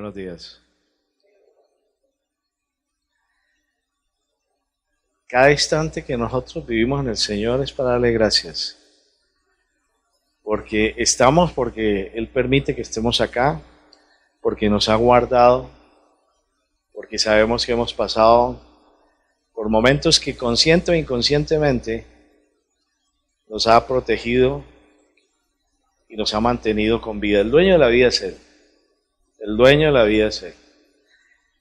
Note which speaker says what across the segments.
Speaker 1: Buenos días. Cada instante que nosotros vivimos en el Señor es para darle gracias. Porque Él permite que estemos acá, porque nos ha guardado, porque sabemos que hemos pasado por momentos que consciente o inconscientemente nos ha protegido y nos ha mantenido con vida. El dueño de la vida es Él. El dueño de la vida es Él.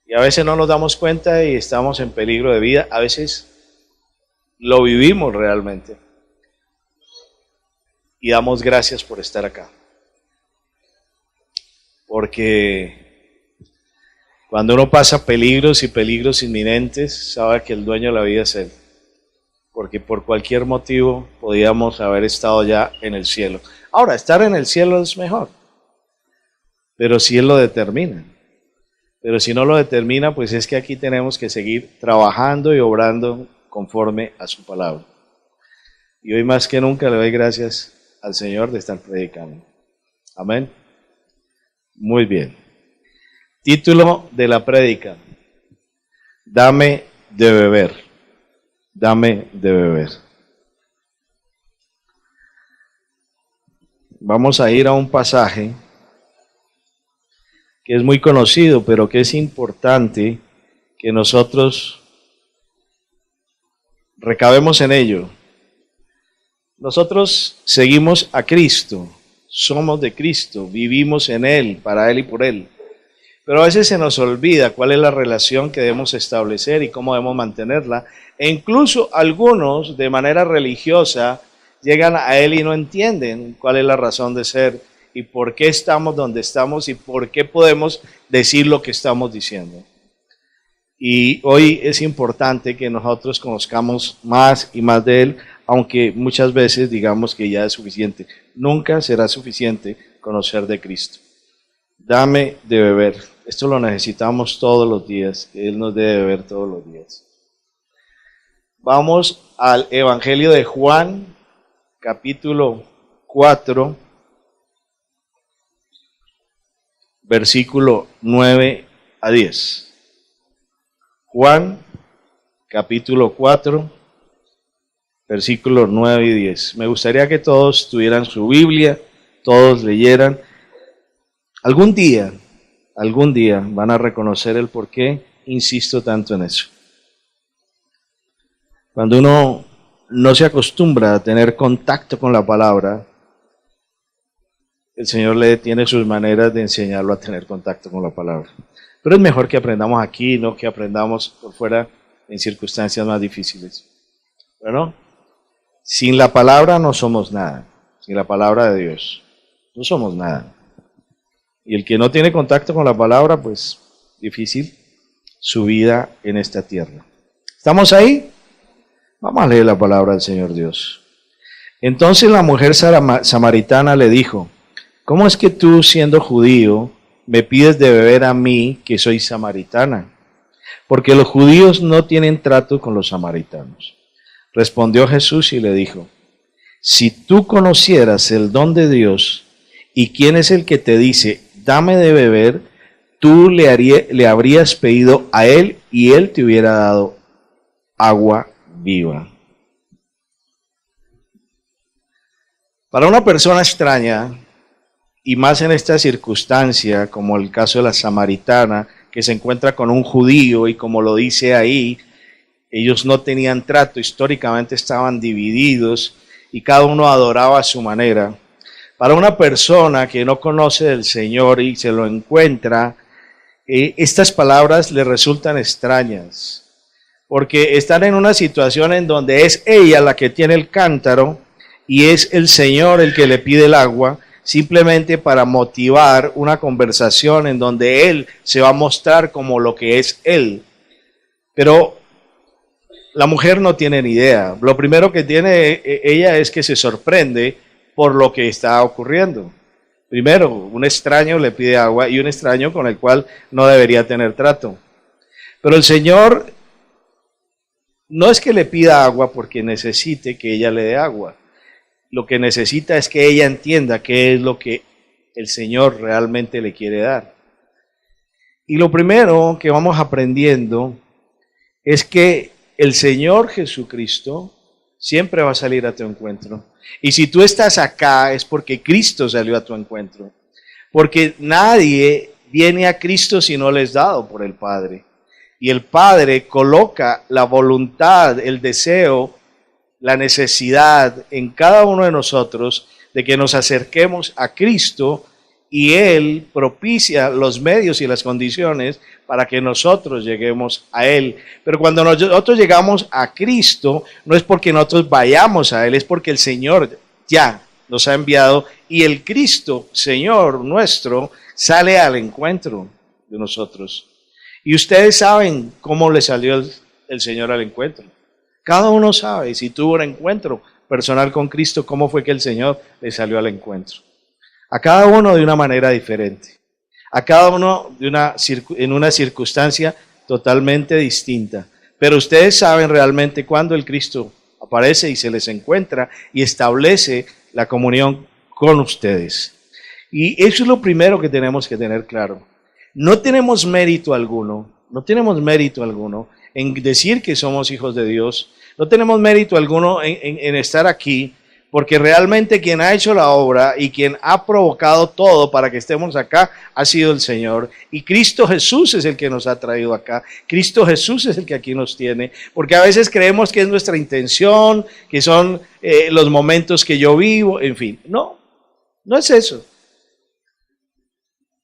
Speaker 1: Y a veces no nos damos cuenta y estamos en peligro de vida. A veces lo vivimos realmente. Y damos gracias por estar acá. Porque cuando uno pasa peligros y peligros inminentes, sabe que el dueño de la vida es Él. Porque por cualquier motivo podíamos haber estado ya en el cielo. Ahora, estar en el cielo es mejor. Pero si Él lo determina. Pero si no lo determina, pues es que aquí tenemos que seguir trabajando y obrando conforme a su palabra. Y hoy más que nunca le doy gracias al Señor de estar predicando. Amén. Muy bien. Título de la prédica: Dame de beber. Dame de beber. Vamos a ir a un pasaje que es muy conocido, pero que es importante que nosotros recabemos en ello. Nosotros seguimos a Cristo, somos de Cristo, vivimos en Él, para Él y por Él. Pero a veces se nos olvida cuál es la relación que debemos establecer y cómo debemos mantenerla. E incluso algunos, de manera religiosa, llegan a Él y no entienden cuál es la razón de ser y por qué estamos donde estamos y por qué podemos decir lo que estamos diciendo. Y hoy es importante que nosotros conozcamos más y más de Él, aunque muchas veces digamos que ya es suficiente. Nunca será suficiente conocer de Cristo. Dame de beber. Esto lo necesitamos todos los días, que Él nos dé de beber todos los días. Vamos al Evangelio de Juan, capítulo 4, versículo 9 a 10. Juan, capítulo 4, versículos 9 y 10. Me gustaría que todos tuvieran su Biblia, todos leyeran. Algún día van a reconocer el por qué insisto tanto en eso. Cuando uno no se acostumbra a tener contacto con la palabra, el Señor tiene sus maneras de enseñarlo a tener contacto con la palabra. Pero es mejor que aprendamos aquí, no que aprendamos por fuera en circunstancias más difíciles. ¿Bueno? Sin la palabra no somos nada. Sin la palabra de Dios no somos nada. Y el que no tiene contacto con la palabra, pues difícil su vida en esta tierra. ¿Estamos ahí? Vamos a leer la palabra del Señor Dios. Entonces la mujer samaritana le dijo: ¿cómo es que tú, siendo judío, me pides de beber a mí, que soy samaritana? Porque los judíos no tienen trato con los samaritanos. Respondió Jesús y le dijo: si tú conocieras el don de Dios y quién es el que te dice, dame de beber, tú le habrías pedido a Él y Él te hubiera dado agua viva. Para una persona extraña, y más en esta circunstancia, como el caso de la samaritana, que se encuentra con un judío y como lo dice ahí, ellos no tenían trato, históricamente estaban divididos y cada uno adoraba a su manera. Para una persona que no conoce del Señor y se lo encuentra, estas palabras le resultan extrañas, porque están en una situación en donde es ella la que tiene el cántaro y es el Señor el que le pide el agua, simplemente para motivar una conversación en donde Él se va a mostrar como lo que es Él. Pero la mujer no tiene ni idea. Lo primero que tiene ella es que se sorprende por lo que está ocurriendo. Primero, un extraño le pide agua y un extraño con el cual no debería tener trato. Pero el Señor no es que le pida agua porque necesite que ella le dé agua. Lo que necesita es que ella entienda qué es lo que el Señor realmente le quiere dar. Y lo primero que vamos aprendiendo es que el Señor Jesucristo siempre va a salir a tu encuentro. Y si tú estás acá es porque Cristo salió a tu encuentro. Porque nadie viene a Cristo si no le es dado por el Padre. Y el Padre coloca la voluntad, el deseo, la necesidad en cada uno de nosotros de que nos acerquemos a Cristo, y Él propicia los medios y las condiciones para que nosotros lleguemos a Él. Pero cuando nosotros llegamos a Cristo, no es porque nosotros vayamos a Él, es porque el Señor ya nos ha enviado, y el Cristo, Señor nuestro, sale al encuentro de nosotros. Y ustedes saben cómo le salió el Señor al encuentro. Cada uno sabe, si tuvo un encuentro personal con Cristo, cómo fue que el Señor le salió al encuentro. A cada uno de una manera diferente. A cada uno en una circunstancia totalmente distinta. Pero ustedes saben realmente cuándo el Cristo aparece y se les encuentra y establece la comunión con ustedes. Y eso es lo primero que tenemos que tener claro. No tenemos mérito alguno en decir que somos hijos de Dios. No tenemos mérito alguno en estar aquí, porque realmente quien ha hecho la obra y quien ha provocado todo para que estemos acá ha sido el Señor. Y Cristo Jesús es el que nos ha traído acá. Cristo Jesús es el que aquí nos tiene. Porque a veces creemos que es nuestra intención, que son los momentos que yo vivo, en fin. No, no es eso.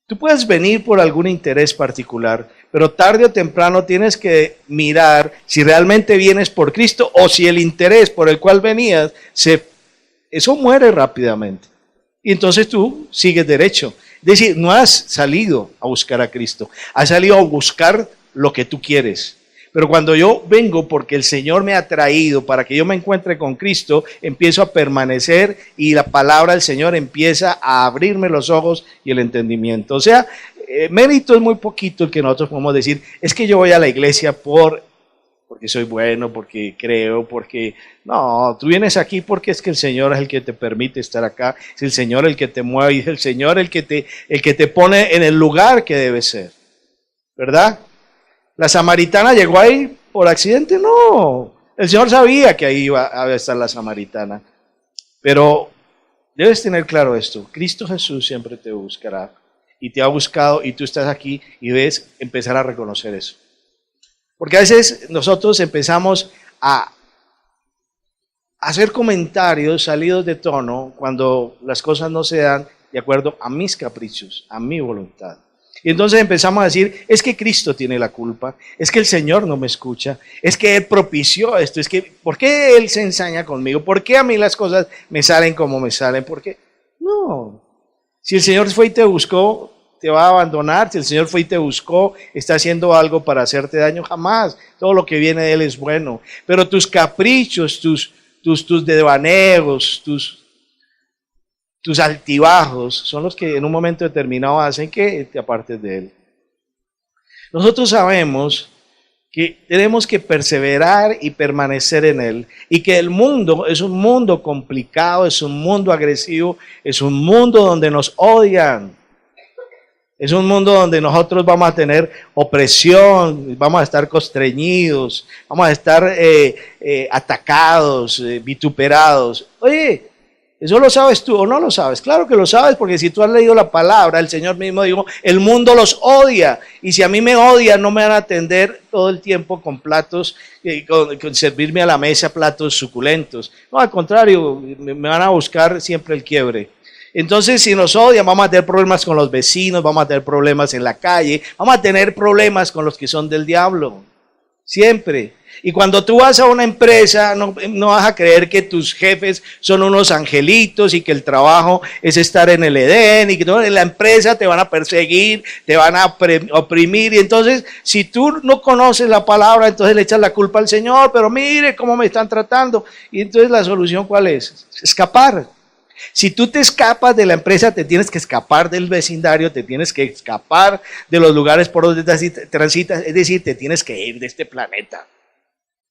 Speaker 1: Tú puedes venir por algún interés particular, pero tarde o temprano tienes que mirar si realmente vienes por Cristo o si el interés por el cual venías eso muere rápidamente. Y entonces tú sigues derecho. Es decir, no has salido a buscar a Cristo, has salido a buscar lo que tú quieres. Pero cuando yo vengo porque el Señor me ha traído para que yo me encuentre con Cristo, empiezo a permanecer y la palabra del Señor empieza a abrirme los ojos y el entendimiento. O sea, mérito es muy poquito el que nosotros podemos decir, es que yo voy a la iglesia porque soy bueno, porque creo, porque... No, tú vienes aquí porque es que el Señor es el que te permite estar acá, es el Señor el que te mueve, y es el Señor el que te pone en el lugar que debe ser, ¿verdad? ¿La samaritana llegó ahí por accidente? No, el Señor sabía que ahí iba a estar la samaritana, pero debes tener claro esto, Cristo Jesús siempre te buscará, y te ha buscado, y tú estás aquí, y debes empezar a reconocer eso. Porque a veces nosotros empezamos a hacer comentarios salidos de tono cuando las cosas no se dan de acuerdo a mis caprichos, a mi voluntad. Y entonces empezamos a decir, es que Cristo tiene la culpa, es que el Señor no me escucha, es que Él propició esto, es que, ¿por qué Él se ensaña conmigo? ¿Por qué a mí las cosas me salen como me salen? ¿Por qué? No. Si el Señor fue y te buscó, te va a abandonar. Si el Señor fue y te buscó, está haciendo algo para hacerte daño, jamás. Todo lo que viene de Él es bueno. Pero tus caprichos, tus devaneos, tus altibajos, son los que en un momento determinado hacen que te apartes de Él. Nosotros sabemos que tenemos que perseverar y permanecer en Él, y que el mundo es un mundo complicado, es un mundo agresivo, es un mundo donde nos odian. Es un mundo donde nosotros vamos a tener opresión, vamos a estar constreñidos, vamos a estar atacados, vituperados. Oye, ¿eso lo sabes tú o no lo sabes? Claro que lo sabes, porque si tú has leído la palabra, el Señor mismo dijo, el mundo los odia, y si a mí me odian, no me van a atender todo el tiempo con platos, con servirme a la mesa platos suculentos. No, al contrario, me van a buscar siempre el quiebre. Entonces, si nos odian, vamos a tener problemas con los vecinos, vamos a tener problemas en la calle, vamos a tener problemas con los que son del diablo, siempre. Y cuando tú vas a una empresa, no vas a creer que tus jefes son unos angelitos y que el trabajo es estar en el Edén, y que en la empresa te van a perseguir, te van a oprimir. Y entonces, si tú no conoces la palabra, entonces le echas la culpa al Señor, pero mire cómo me están tratando. Y entonces la solución, ¿cuál es? Escapar. Si tú te escapas de la empresa, te tienes que escapar del vecindario, te tienes que escapar de los lugares por donde transitas, es decir, te tienes que ir de este planeta.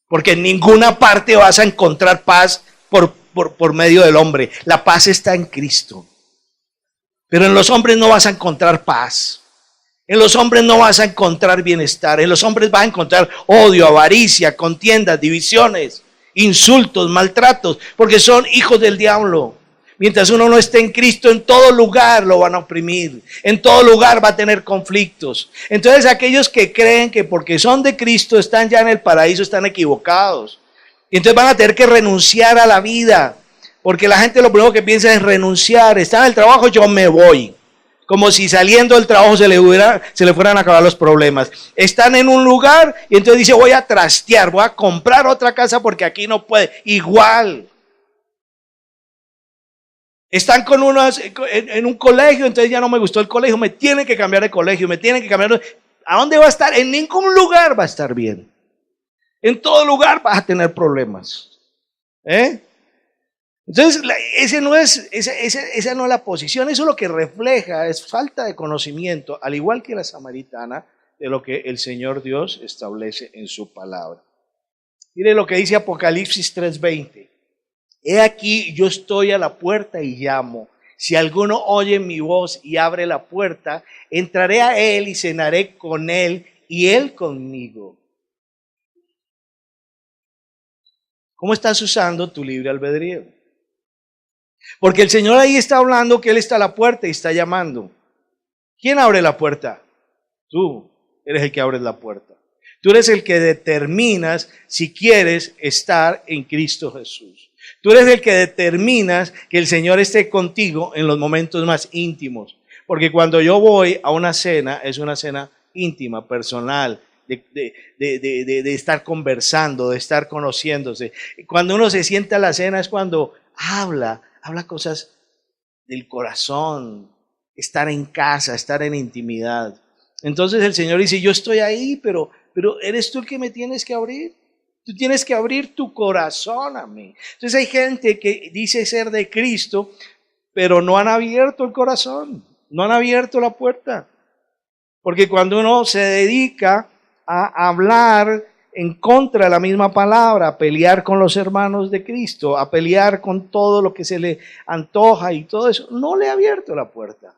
Speaker 1: Porque en ninguna parte vas a encontrar paz por medio del hombre. La paz está en Cristo. Pero en los hombres no vas a encontrar paz. En los hombres no vas a encontrar bienestar. En los hombres vas a encontrar odio, avaricia, contiendas, divisiones, insultos, maltratos, porque son hijos del diablo. Mientras uno no esté en Cristo, en todo lugar lo van a oprimir. En todo lugar va a tener conflictos. Entonces aquellos que creen que porque son de Cristo están ya en el paraíso están equivocados. Y entonces van a tener que renunciar a la vida. Porque la gente lo primero que piensa es renunciar. Está en el trabajo, yo me voy. Como si saliendo del trabajo se le fueran a acabar los problemas. Están en un lugar y entonces dice, voy a trastear, voy a comprar otra casa porque aquí no puede. Igual. Están con en un colegio, entonces ya no me gustó el colegio, me tienen que cambiar de colegio, me tienen que cambiar. ¿A dónde va a estar? En ningún lugar va a estar bien. En todo lugar vas a tener problemas. Entonces, esa no es la posición, eso lo que refleja es falta de conocimiento, al igual que la samaritana, de lo que el Señor Dios establece en su palabra. Mire lo que dice Apocalipsis 3:20. He aquí, yo estoy a la puerta y llamo. Si alguno oye mi voz y abre la puerta, entraré a él y cenaré con él y él conmigo. ¿Cómo estás usando tu libre albedrío? Porque el Señor ahí está hablando que Él está a la puerta y está llamando. ¿Quién abre la puerta? Tú eres el que abres la puerta. Tú eres el que determinas si quieres estar en Cristo Jesús. Tú eres el que determinas que el Señor esté contigo en los momentos más íntimos. Porque cuando yo voy a una cena, es una cena íntima, personal, de estar conversando, de estar conociéndose. Cuando uno se sienta a la cena es cuando habla cosas del corazón, estar en casa, estar en intimidad. Entonces el Señor dice, yo estoy ahí, pero eres tú el que me tienes que abrir. Tú tienes que abrir tu corazón a mí. Entonces hay gente que dice ser de Cristo, pero no han abierto el corazón, no han abierto la puerta. Porque cuando uno se dedica a hablar en contra de la misma palabra, a pelear con los hermanos de Cristo, a pelear con todo lo que se le antoja y todo eso, no le ha abierto la puerta.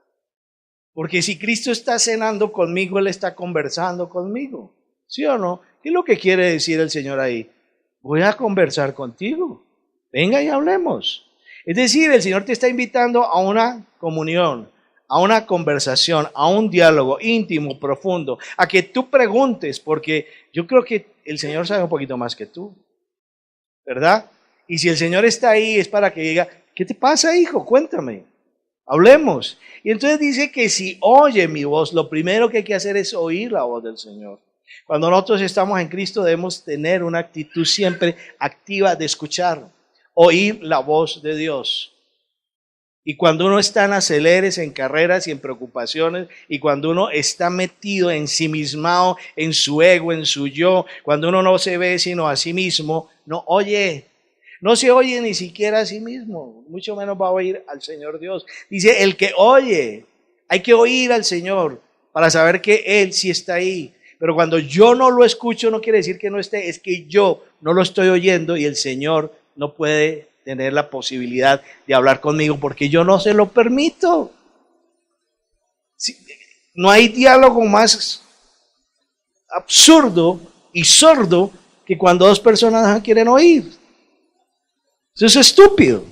Speaker 1: Porque si Cristo está cenando conmigo, Él está conversando conmigo. ¿Sí o no? ¿Qué es lo que quiere decir el Señor ahí? Voy a conversar contigo. Venga y hablemos. Es decir, el Señor te está invitando a una comunión, a una conversación, a un diálogo íntimo, profundo, a que tú preguntes, porque yo creo que el Señor sabe un poquito más que tú, ¿verdad? Y si el Señor está ahí es para que diga, ¿qué te pasa, hijo? Cuéntame, hablemos. Y entonces dice que si oye mi voz, lo primero que hay que hacer es oír la voz del Señor. Cuando nosotros estamos en Cristo debemos tener una actitud siempre activa de escuchar, oír la voz de Dios. Y cuando uno está en aceleres, en carreras y en preocupaciones, y cuando uno está metido, ensimismado en su ego, en su yo, cuando uno no se ve sino a sí mismo, no oye, no se oye ni siquiera a sí mismo, mucho menos va a oír al Señor Dios. Dice, el que oye, hay que oír al Señor para saber que Él sí está ahí. Pero cuando yo no lo escucho, no quiere decir que no esté, es que yo no lo estoy oyendo y el Señor no puede tener la posibilidad de hablar conmigo porque yo no se lo permito. No hay diálogo más absurdo y sordo que cuando dos personas no quieren oír. Eso es estúpido.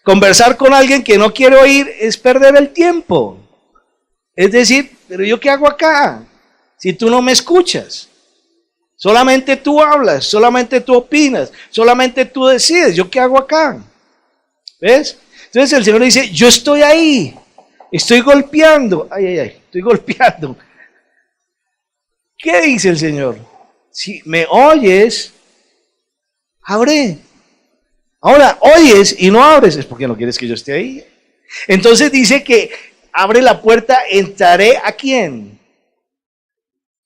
Speaker 1: Conversar con alguien que no quiere oír es perder el tiempo. Es decir, ¿pero yo qué hago acá? Si tú no me escuchas. Solamente tú hablas, solamente tú opinas, solamente tú decides. ¿Yo qué hago acá? ¿Ves? Entonces el Señor dice, yo estoy ahí, estoy golpeando. Estoy golpeando. ¿Qué dice el Señor? Si me oyes, abre. Ahora, oyes y no abres, es porque no quieres que yo esté ahí. Entonces dice que abre la puerta, entraré ¿a quién?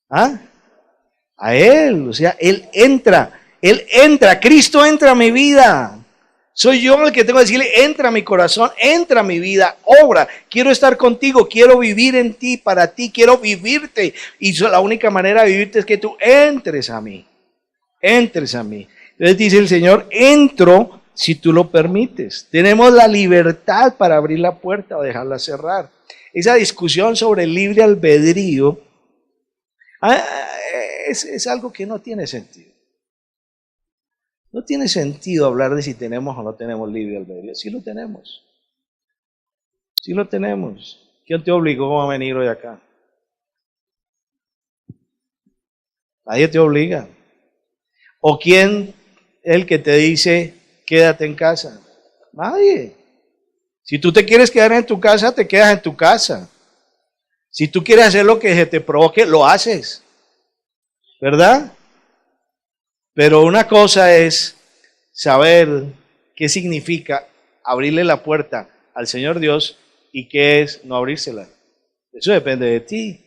Speaker 1: ¿Ah? A Él, o sea, Él entra, Cristo entra a mi vida. Soy yo el que tengo que decirle, entra a mi corazón, entra a mi vida, obra, quiero estar contigo, quiero vivir en ti, para ti, quiero vivirte. Y la única manera de vivirte es que tú entres a mí, entres a mí. Entonces dice el Señor, entro si tú lo permites. Tenemos la libertad para abrir la puerta o dejarla cerrar. Esa discusión sobre el libre albedrío es algo que no tiene sentido. No tiene sentido hablar de si tenemos o no tenemos libre albedrío. Sí lo tenemos. Sí lo tenemos. ¿Quién te obligó a venir hoy acá? Nadie te obliga. ¿O quién es el que te dice quédate en casa? Nadie. Si tú te quieres quedar en tu casa, te quedas en tu casa. Si tú quieres hacer lo que se te provoque, lo haces. ¿Verdad? Pero una cosa es saber qué significa abrirle la puerta al Señor Dios y qué es no abrírsela. Eso depende de ti,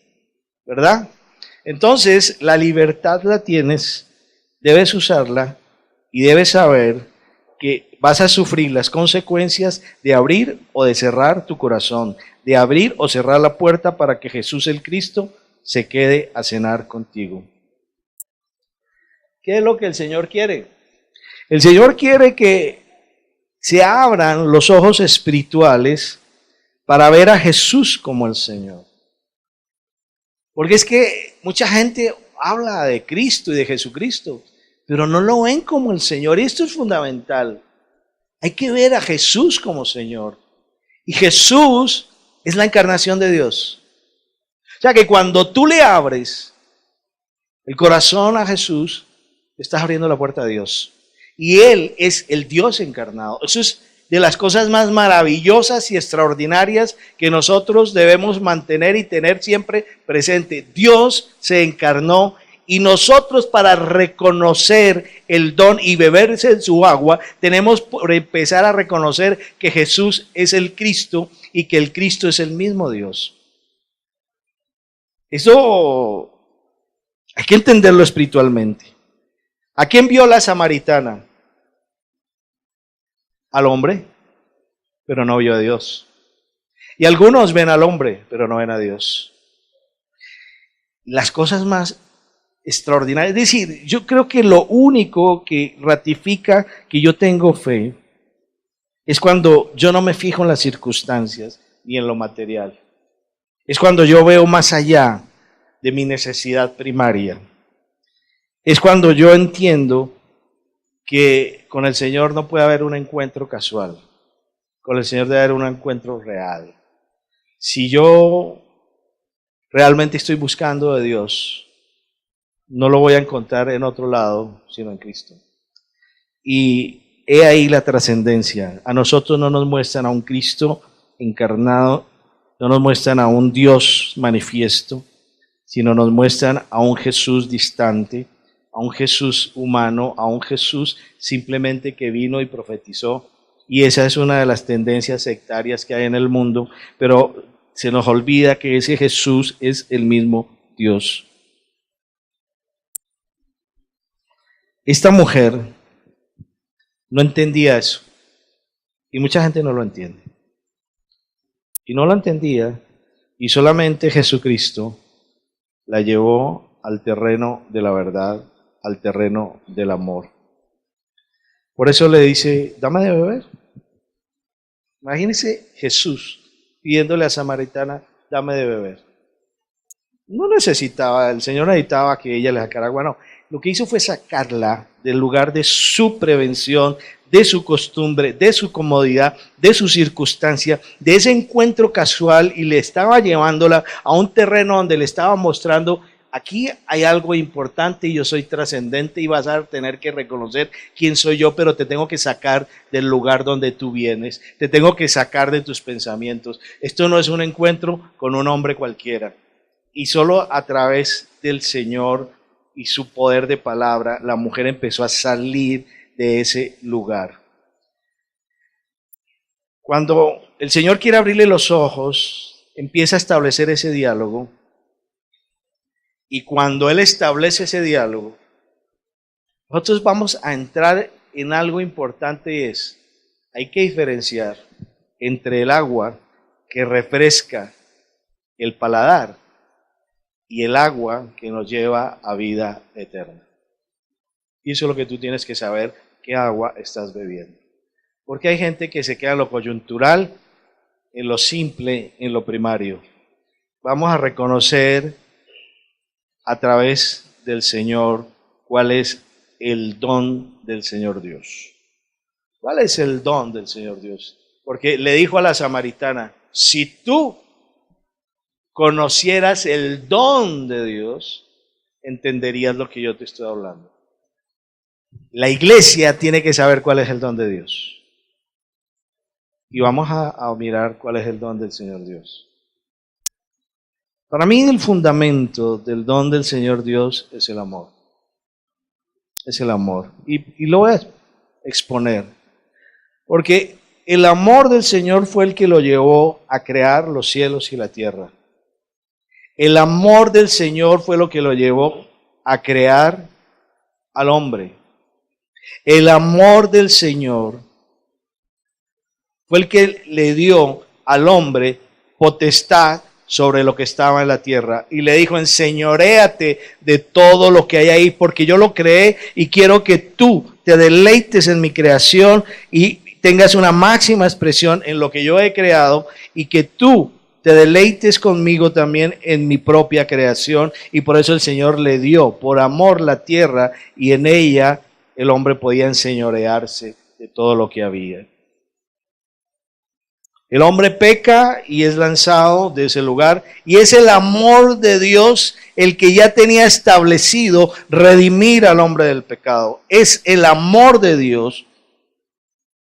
Speaker 1: ¿verdad? Entonces, la libertad la tienes, debes usarla y debes saber que vas a sufrir las consecuencias de abrir o de cerrar tu corazón, de abrir o cerrar la puerta para que Jesús el Cristo se quede a cenar contigo. ¿Qué es lo que el Señor quiere? El Señor quiere que se abran los ojos espirituales para ver a Jesús como el Señor. Porque es que mucha gente habla de Cristo y de Jesucristo, pero no lo ven como el Señor. Y esto es fundamental. Hay que ver a Jesús como Señor. Y Jesús es la encarnación de Dios. O sea que cuando tú le abres el corazón a Jesús, estás abriendo la puerta a Dios. Y Él es el Dios encarnado. Eso es de las cosas más maravillosas y extraordinarias que nosotros debemos mantener y tener siempre presente. Dios se encarnó y nosotros, para reconocer el don y beberse en su agua, tenemos por empezar a reconocer que Jesús es el Cristo y que el Cristo es el mismo Dios. Eso hay que entenderlo espiritualmente. ¿A quién vio la samaritana? Al hombre, pero no vio a Dios. Y algunos ven al hombre, pero no ven a Dios. Las cosas más extraordinarias, es decir, yo creo que lo único que ratifica que yo tengo fe es cuando yo no me fijo en las circunstancias ni en lo material. Es cuando yo veo más allá de mi necesidad primaria. Es cuando yo entiendo que con el Señor no puede haber un encuentro casual. Con el Señor debe haber un encuentro real. Si yo realmente estoy buscando de Dios, no lo voy a encontrar en otro lado, sino en Cristo. Y he ahí la trascendencia. A nosotros no nos muestran a un Cristo encarnado, no nos muestran a un Dios manifiesto, sino nos muestran a un Jesús distante, a un Jesús humano, a un Jesús simplemente que vino y profetizó. Y esa es una de las tendencias sectarias que hay en el mundo, pero se nos olvida que ese Jesús es el mismo Dios. Esta mujer no entendía eso, y mucha gente no lo entiende. Y no lo entendía, y solamente Jesucristo la llevó al terreno de la verdad, al terreno del amor. Por eso le dice, dame de beber. Imagínense Jesús pidiéndole a Samaritana, dame de beber. No necesitaba, el Señor necesitaba que ella le sacara agua, no. Lo que hizo fue sacarla del lugar de su prevención, de su costumbre, de su comodidad, de su circunstancia, de ese encuentro casual, y le estaba llevándola a un terreno donde le estaba mostrando, aquí hay algo importante y yo soy trascendente y vas a tener que reconocer quién soy yo, pero te tengo que sacar del lugar donde tú vienes, te tengo que sacar de tus pensamientos. Esto no es un encuentro con un hombre cualquiera. Y solo a través del Señor y su poder de palabra, la mujer empezó a salir de ese lugar. Cuando el Señor quiere abrirle los ojos, empieza a establecer ese diálogo. Y cuando Él establece ese diálogo, nosotros vamos a entrar en algo importante, es, hay que diferenciar entre el agua que refresca el paladar y el agua que nos lleva a vida eterna. Y eso es lo que tú tienes que saber, qué agua estás bebiendo. Porque hay gente que se queda en lo coyuntural, en lo simple, en lo primario. Vamos a reconocer a través del Señor cuál es el don del Señor Dios. ¿Cuál es el don del Señor Dios? Porque le dijo a la samaritana, si tú conocieras el don de Dios, entenderías lo que yo te estoy hablando. La iglesia tiene que saber cuál es el don de Dios. Y vamos a mirar cuál es el don del Señor Dios. Para mí el fundamento del don del Señor Dios es el amor. Es el amor. Y lo voy a exponer. Porque el amor del Señor fue el que lo llevó a crear los cielos y la tierra. El amor del Señor fue lo que lo llevó a crear al hombre. El amor del Señor fue el que le dio al hombre potestad sobre lo que estaba en la tierra. Y le dijo, enseñoréate de todo lo que hay ahí, porque yo lo creé y quiero que tú te deleites en mi creación y tengas una máxima expresión en lo que yo he creado y que tú te deleites conmigo también en mi propia creación. Y por eso el Señor le dio por amor la tierra y en ella el hombre podía enseñorearse de todo lo que había. El hombre peca y es lanzado de ese lugar y es el amor de Dios el que ya tenía establecido redimir al hombre del pecado. Es el amor de Dios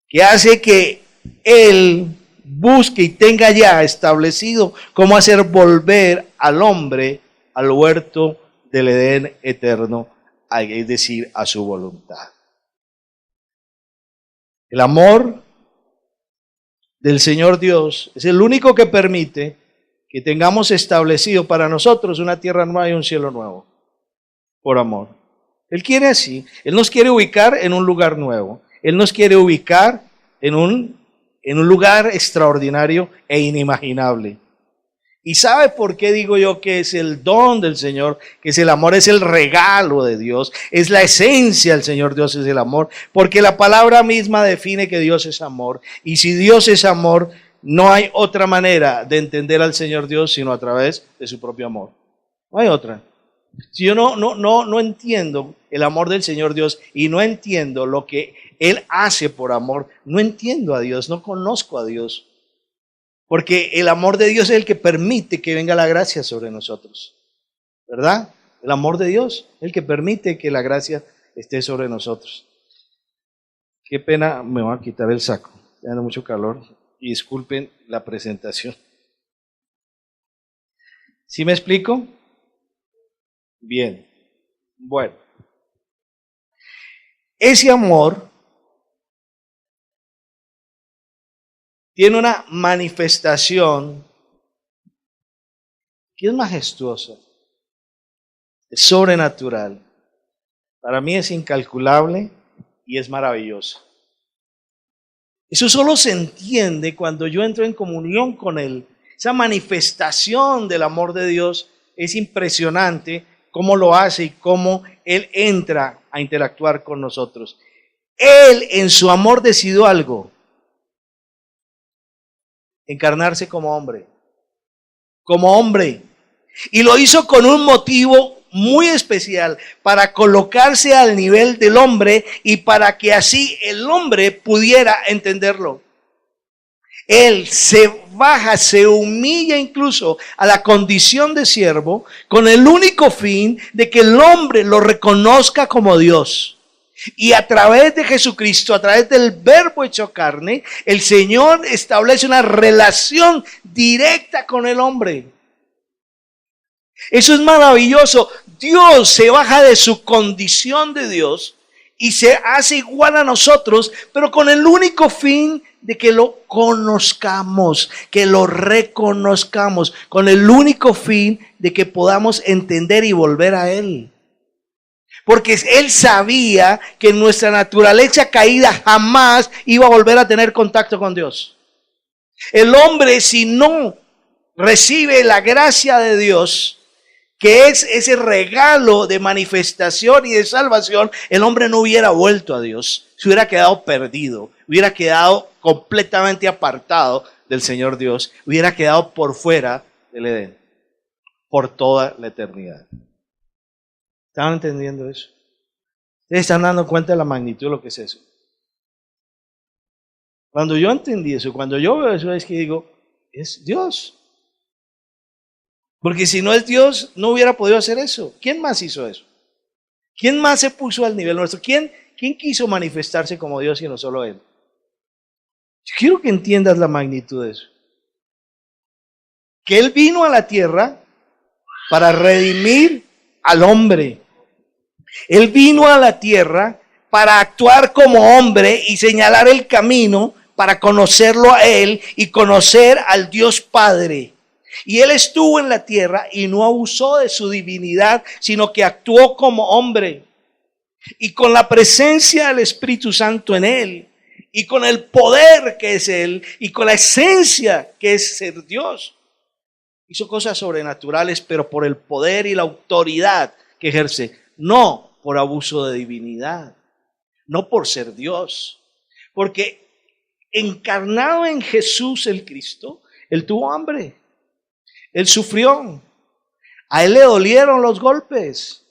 Speaker 1: que hace que Él busque y tenga ya establecido cómo hacer volver al hombre al huerto del Edén eterno, es decir, a su voluntad. El amor del Señor Dios es el único que permite que tengamos establecido para nosotros una tierra nueva y un cielo nuevo, por amor. Él quiere así, Él nos quiere ubicar en un lugar nuevo, Él nos quiere ubicar en un lugar extraordinario e inimaginable. ¿Y sabe por qué digo yo que es el don del Señor? Que es el amor, es el regalo de Dios, es la esencia del Señor Dios, es el amor. Porque la palabra misma define que Dios es amor. Y si Dios es amor, no hay otra manera de entender al Señor Dios sino a través de su propio amor. No hay otra. Si yo no entiendo el amor del Señor Dios y no entiendo lo que Él hace por amor, no entiendo a Dios, no conozco a Dios. Porque el amor de Dios es el que permite que venga la gracia sobre nosotros. ¿Verdad? El amor de Dios es el que permite que la gracia esté sobre nosotros. Qué pena, me voy a quitar el saco. Está dando mucho calor y disculpen la presentación. ¿Sí me explico? Bien. Bueno. Ese amor tiene una manifestación que es majestuosa, es sobrenatural. Para mí es incalculable y es maravilloso. Eso solo se entiende cuando yo entro en comunión con Él. Esa manifestación del amor de Dios es impresionante cómo lo hace y cómo Él entra a interactuar con nosotros. Él en su amor decidió algo. Encarnarse como hombre. Como hombre. Y lo hizo con un motivo muy especial, para colocarse al nivel del hombre y para que así el hombre pudiera entenderlo. Él se baja, se humilla incluso a la condición de siervo con el único fin de que el hombre lo reconozca como Dios. Y a través de Jesucristo, a través del Verbo hecho carne, el Señor establece una relación directa con el hombre. Eso es maravilloso. Dios se baja de su condición de Dios y se hace igual a nosotros, pero con el único fin de que lo conozcamos, que lo reconozcamos, con el único fin de que podamos entender y volver a Él. Porque Él sabía que nuestra naturaleza caída jamás iba a volver a tener contacto con Dios. El hombre, si no recibe la gracia de Dios, que es ese regalo de manifestación y de salvación, el hombre no hubiera vuelto a Dios, se hubiera quedado perdido, hubiera quedado completamente apartado del Señor Dios, hubiera quedado por fuera del Edén, por toda la eternidad. ¿Estaban entendiendo eso? ¿Ustedes están dando cuenta de la magnitud de lo que es eso? Cuando yo entendí eso, cuando yo veo eso, es que digo, es Dios. Porque si no es Dios, no hubiera podido hacer eso. ¿Quién más hizo eso? ¿Quién más se puso al nivel nuestro? ¿Quién quiso manifestarse como Dios y no solo Él? Yo quiero que entiendas la magnitud de eso. Que Él vino a la tierra para redimir al hombre. Él vino a la tierra para actuar como hombre y señalar el camino para conocerlo a Él y conocer al Dios Padre. Y Él estuvo en la tierra y no abusó de su divinidad, sino que actuó como hombre. Y con la presencia del Espíritu Santo en Él, y con el poder que es Él, y con la esencia que es ser Dios, hizo cosas sobrenaturales, pero por el poder y la autoridad que ejerce, no por abuso de divinidad, no por ser Dios. Porque encarnado en Jesús el Cristo, Él tuvo hambre. Él sufrió, a Él le dolieron los golpes,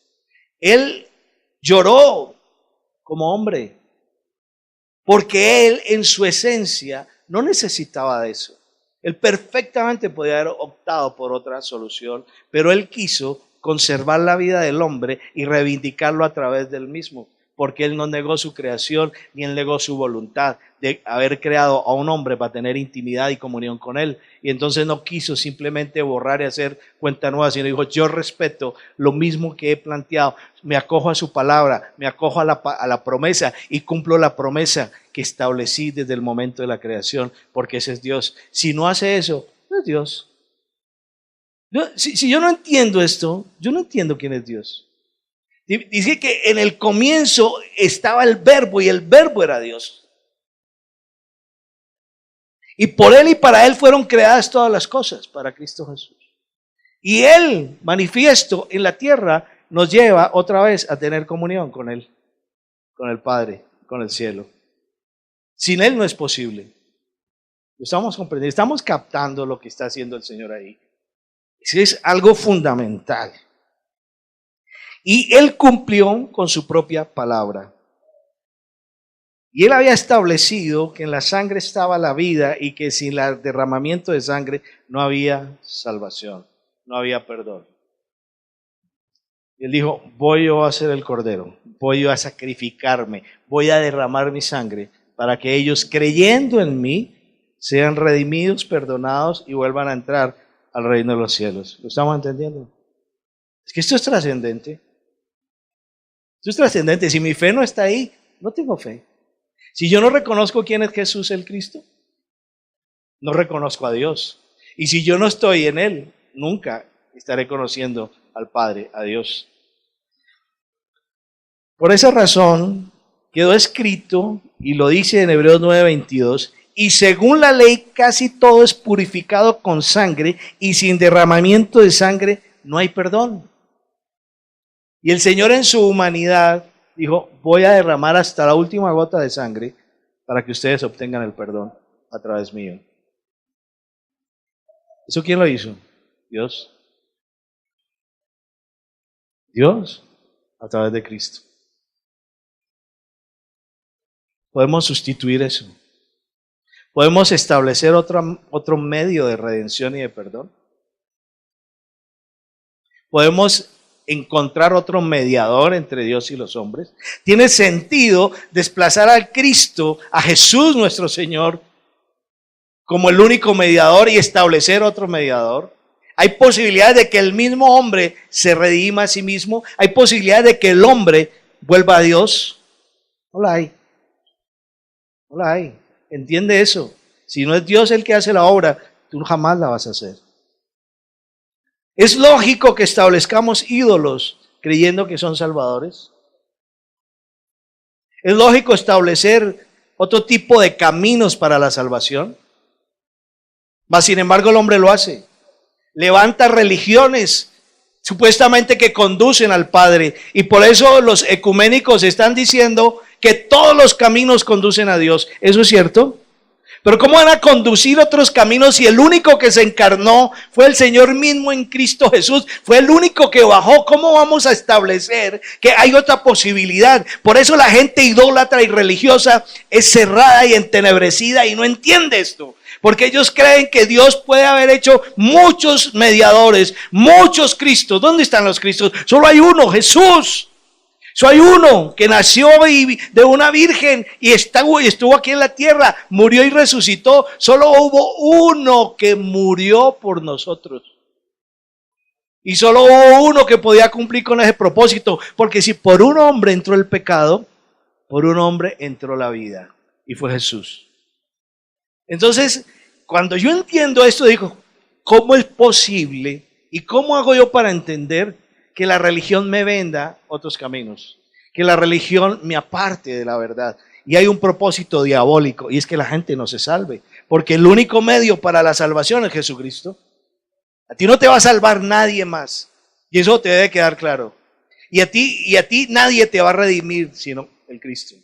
Speaker 1: Él lloró como hombre, porque Él en su esencia no necesitaba de eso. Él perfectamente podía haber optado por otra solución, pero Él quiso conservar la vida del hombre y reivindicarlo a través del mismo, porque Él no negó su creación ni Él negó su voluntad de haber creado a un hombre para tener intimidad y comunión con Él. Y entonces no quiso simplemente borrar y hacer cuenta nueva, sino dijo, yo respeto lo mismo que he planteado, me acojo a su palabra, me acojo a la promesa y cumplo la promesa que establecí desde el momento de la creación, porque ese es Dios. Si no hace eso, no es Dios. Si yo no entiendo esto, yo no entiendo quién es Dios. Dice que en el comienzo estaba el verbo y el verbo era Dios. Y por Él y para Él fueron creadas todas las cosas, para Cristo Jesús. Y Él, manifiesto en la tierra, nos lleva otra vez a tener comunión con Él, con el Padre, con el cielo. Sin Él no es posible. Lo estamos comprendiendo, estamos captando lo que está haciendo el Señor ahí. Es algo fundamental. Y Él cumplió con su propia palabra. Y Él había establecido que en la sangre estaba la vida y que sin el derramamiento de sangre no había salvación, no había perdón. Y Él dijo, voy yo a ser el cordero, voy yo a sacrificarme, voy a derramar mi sangre para que ellos creyendo en mí sean redimidos, perdonados y vuelvan a entrar al reino de los cielos. ¿Lo estamos entendiendo? Es que esto es trascendente. Esto es trascendente. Si mi fe no está ahí, no tengo fe. Si yo no reconozco quién es Jesús el Cristo, no reconozco a Dios. Y si yo no estoy en Él, nunca estaré conociendo al Padre, a Dios. Por esa razón, quedó escrito, y lo dice en Hebreos 9:22, y según la ley casi todo es purificado con sangre, y sin derramamiento de sangre no hay perdón. Y el Señor en su humanidad dijo, voy a derramar hasta la última gota de sangre para que ustedes obtengan el perdón a través mío. ¿Eso quién lo hizo? Dios. Dios a través de Cristo. Podemos sustituir eso. Podemos establecer otro medio de redención y de perdón. Podemos encontrar otro mediador entre Dios y los hombres. Tiene sentido desplazar al Cristo, a Jesús nuestro Señor, como el único mediador y establecer otro mediador. Hay posibilidades de que el mismo hombre se redima a sí mismo. Hay posibilidades de que el hombre vuelva a Dios. No la hay. No la hay. Entiende eso. Si no es Dios el que hace la obra, tú jamás la vas a hacer. ¿Es lógico que establezcamos ídolos creyendo que son salvadores? ¿Es lógico establecer otro tipo de caminos para la salvación? Mas sin embargo el hombre lo hace. Levanta religiones supuestamente que conducen al Padre. Y por eso los ecuménicos están diciendo que todos los caminos conducen a Dios. ¿Eso es cierto? Pero ¿cómo van a conducir otros caminos si el único que se encarnó fue el Señor mismo en Cristo Jesús? Fue el único que bajó. ¿Cómo vamos a establecer que hay otra posibilidad? Por eso la gente idólatra y religiosa es cerrada y entenebrecida y no entiende esto. Porque ellos creen que Dios puede haber hecho muchos mediadores, muchos Cristos. ¿Dónde están los Cristos? Solo hay uno, Jesús. Solo hay uno que nació de una virgen y estuvo aquí en la tierra, murió y resucitó. Solo hubo uno que murió por nosotros. Y solo hubo uno que podía cumplir con ese propósito. Porque si por un hombre entró el pecado, por un hombre entró la vida. Y fue Jesús. Entonces, cuando yo entiendo esto, digo, ¿cómo es posible? ¿Y cómo hago yo para entender que la religión me venda otros caminos? Que la religión me aparte de la verdad. Y hay un propósito diabólico, y es que la gente no se salve. Porque el único medio para la salvación es Jesucristo. A ti no te va a salvar nadie más. Y eso te debe quedar claro. Y a ti nadie te va a redimir sino el Cristo.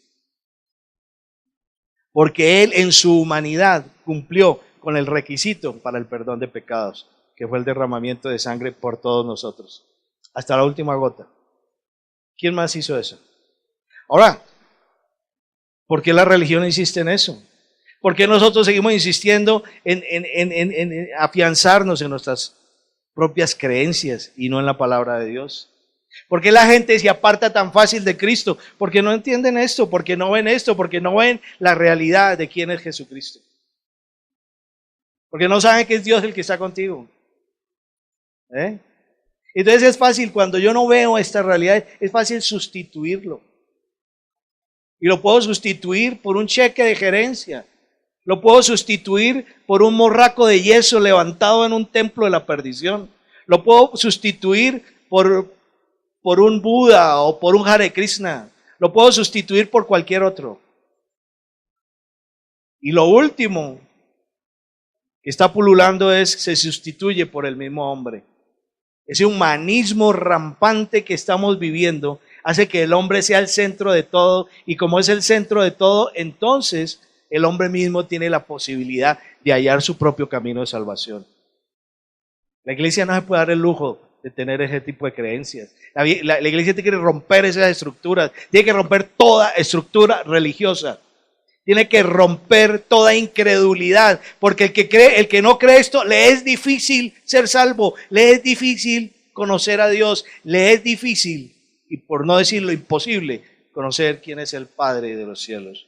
Speaker 1: Porque Él en su humanidad cumplió con el requisito para el perdón de pecados, que fue el derramamiento de sangre por todos nosotros, hasta la última gota. ¿Quién más hizo eso? Ahora, ¿por qué la religión insiste en eso? ¿Por qué nosotros seguimos insistiendo en afianzarnos en nuestras propias creencias y no en la palabra de Dios? ¿Por qué la gente se aparta tan fácil de Cristo? Porque no entienden esto, porque no ven esto, porque no ven la realidad de quién es Jesucristo. Porque no saben que es Dios el que está contigo. Entonces es fácil, cuando yo no veo esta realidad, es fácil sustituirlo. Y lo puedo sustituir por un cheque de gerencia. Lo puedo sustituir por un morraco de yeso levantado en un templo de la perdición. Lo puedo sustituir por un Buda o por un Hare Krishna. Lo puedo sustituir por cualquier otro. Y lo último que está pululando se sustituye por el mismo hombre. Ese humanismo rampante que estamos viviendo hace que el hombre sea el centro de todo, y como es el centro de todo, entonces el hombre mismo tiene la posibilidad de hallar su propio camino de salvación. La iglesia no se puede dar el lujo de tener ese tipo de creencias. La iglesia tiene que romper esas estructuras, tiene que romper toda estructura religiosa, tiene que romper toda incredulidad, porque el que no cree esto, le es difícil ser salvo, le es difícil conocer a Dios, le es difícil, y por no decirlo imposible, conocer quién es el Padre de los cielos.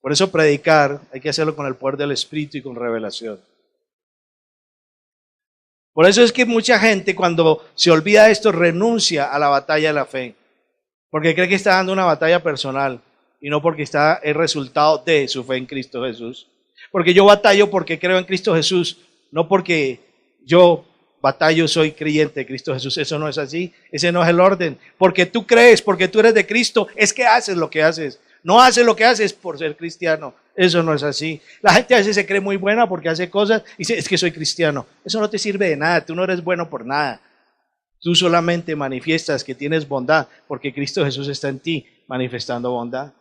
Speaker 1: Por eso predicar hay que hacerlo con el poder del Espíritu y con revelación. Por eso es que mucha gente, cuando se olvida de esto, renuncia a la batalla de la fe, porque cree que está dando una batalla personal y no porque está el resultado de su fe en Cristo Jesús. Porque yo batallo porque creo en Cristo Jesús, no porque yo batallo, soy creyente de Cristo Jesús. Eso no es así, ese no es el orden. Porque tú crees, porque tú eres de Cristo, es que haces lo que haces. No haces lo que haces por ser cristiano. Eso no es así. La gente a veces se cree muy buena porque hace cosas y dice, es que soy cristiano. Eso no te sirve de nada, tú no eres bueno por nada. Tú solamente manifiestas que tienes bondad porque Cristo Jesús está en ti manifestando bondad.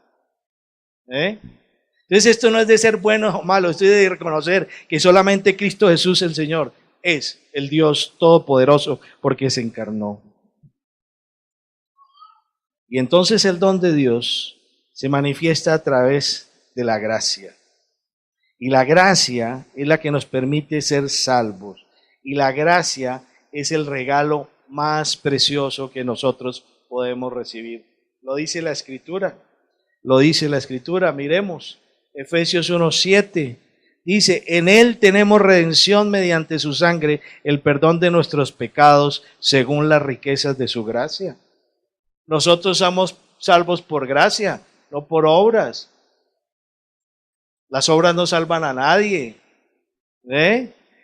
Speaker 1: Entonces esto no es de ser bueno o malo, esto es de reconocer que solamente Cristo Jesús el Señor es el Dios todopoderoso porque se encarnó. Y entonces el don de Dios se manifiesta a través de la gracia. Y la gracia es la que nos permite ser salvos. Y la gracia es el regalo más precioso que nosotros podemos recibir. Lo dice la Escritura. Lo dice la Escritura. Miremos. Efesios 1:7. Dice, en Él tenemos redención mediante su sangre, el perdón de nuestros pecados, según las riquezas de su gracia. Nosotros somos salvos por gracia, no por obras. Las obras no salvan a nadie.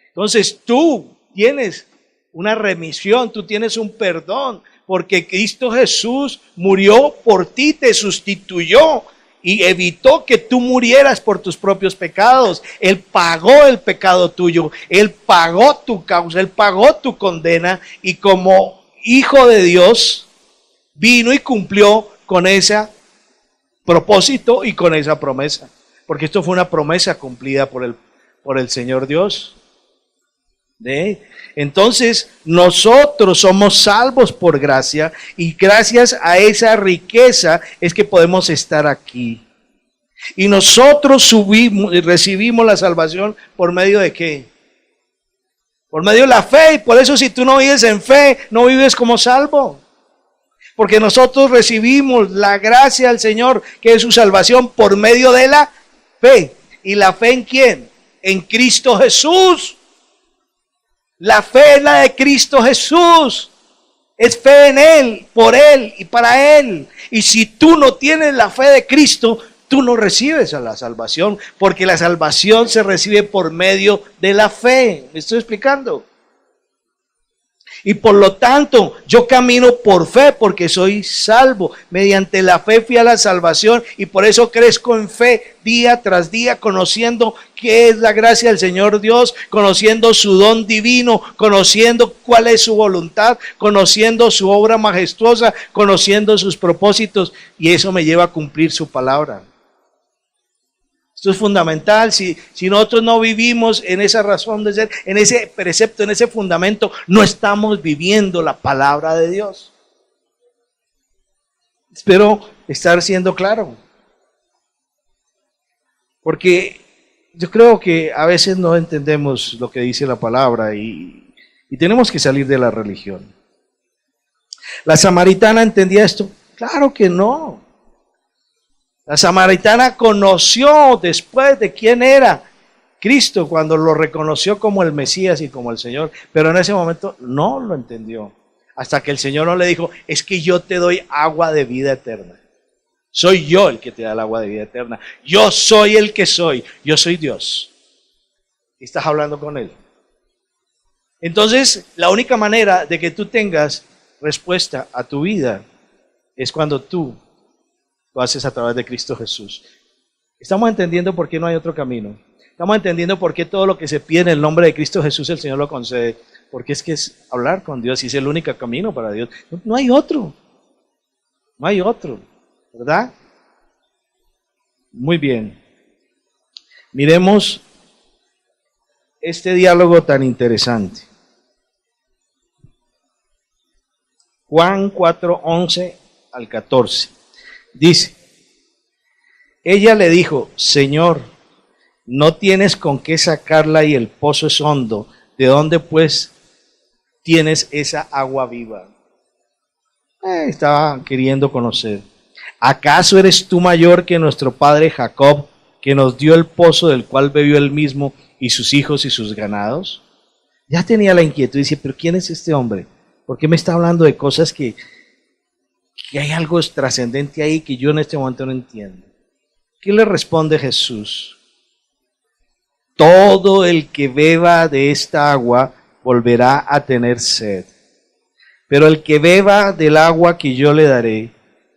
Speaker 1: Entonces tú tienes una remisión, tú tienes un perdón, porque Cristo Jesús murió por ti, te sustituyó y evitó que tú murieras por tus propios pecados. Él pagó el pecado tuyo, Él pagó tu causa, Él pagó tu condena, y como Hijo de Dios vino y cumplió con esa propósito y con esa promesa. Porque esto fue una promesa cumplida por el Señor Dios. Entonces, nosotros somos salvos por gracia y gracias a esa riqueza es que podemos estar aquí. Y nosotros recibimos la salvación por medio de ¿qué? Por medio de la fe. Y por eso si tú no vives en fe, no vives como salvo. Porque nosotros recibimos la gracia del Señor, que es su salvación, por medio de la fe. ¿Y la fe en quién? En Cristo Jesús. La fe es la de Cristo Jesús. Es fe en Él, por Él y para Él. Y si tú no tienes la fe de Cristo, tú no recibes a la salvación, porque la salvación se recibe por medio de la fe. ¿Me estoy explicando? Y por lo tanto, yo camino por fe porque soy salvo. Mediante la fe fui a la salvación y por eso crezco en fe día tras día, conociendo qué es la gracia del Señor Dios, conociendo su don divino, conociendo cuál es su voluntad, conociendo su obra majestuosa, conociendo sus propósitos, y eso me lleva a cumplir su palabra. Esto es fundamental. Si nosotros no vivimos en esa razón de ser, en ese precepto, en ese fundamento, no estamos viviendo la palabra de Dios. Espero estar siendo claro. Porque yo creo que a veces no entendemos lo que dice la palabra y tenemos que salir de la religión. ¿La samaritana entendía esto? Claro que no. La samaritana conoció después de quién era Cristo cuando lo reconoció como el Mesías y como el Señor, pero en ese momento no lo entendió. Hasta que el Señor no le dijo, es que yo te doy agua de vida eterna. Soy yo el que te da el agua de vida eterna. Yo soy el que soy. Yo soy Dios. Y estás hablando con Él. Entonces, la única manera de que tú tengas respuesta a tu vida es cuando tú lo haces a través de Cristo Jesús. Estamos entendiendo por qué no hay otro camino. Estamos entendiendo por qué todo lo que se pide en el nombre de Cristo Jesús el Señor lo concede. Porque es que es hablar con Dios y es el único camino para Dios. No hay otro. No hay otro. ¿Verdad? Muy bien. Miremos este diálogo tan interesante. Juan 4, 11 al 14. Dice, ella le dijo, Señor, no tienes con qué sacarla y el pozo es hondo. ¿De dónde pues tienes esa agua viva? Estaba queriendo conocer. ¿Acaso eres tú mayor que nuestro padre Jacob, que nos dio el pozo del cual bebió él mismo y sus hijos y sus ganados? Ya tenía la inquietud y dice, pero ¿quién es este hombre? ¿Por qué me está hablando de cosas que hay algo trascendente ahí que yo en este momento no entiendo? ¿Qué le responde Jesús? Todo el que beba de esta agua volverá a tener sed. Pero el que beba del agua que yo le daré,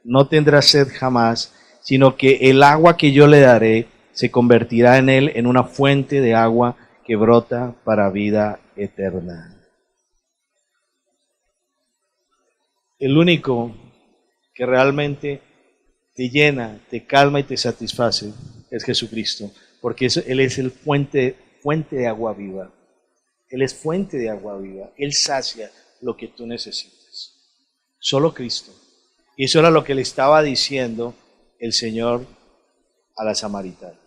Speaker 1: no tendrá sed jamás, sino que el agua que yo le daré se convertirá en él en una fuente de agua que brota para vida eterna. El único que realmente te llena, te calma y te satisface es Jesucristo, porque Él es el fuente de agua viva. Él es fuente de agua viva. Él sacia lo que tú necesitas. Solo Cristo. Y eso era lo que le estaba diciendo el Señor a la samaritana.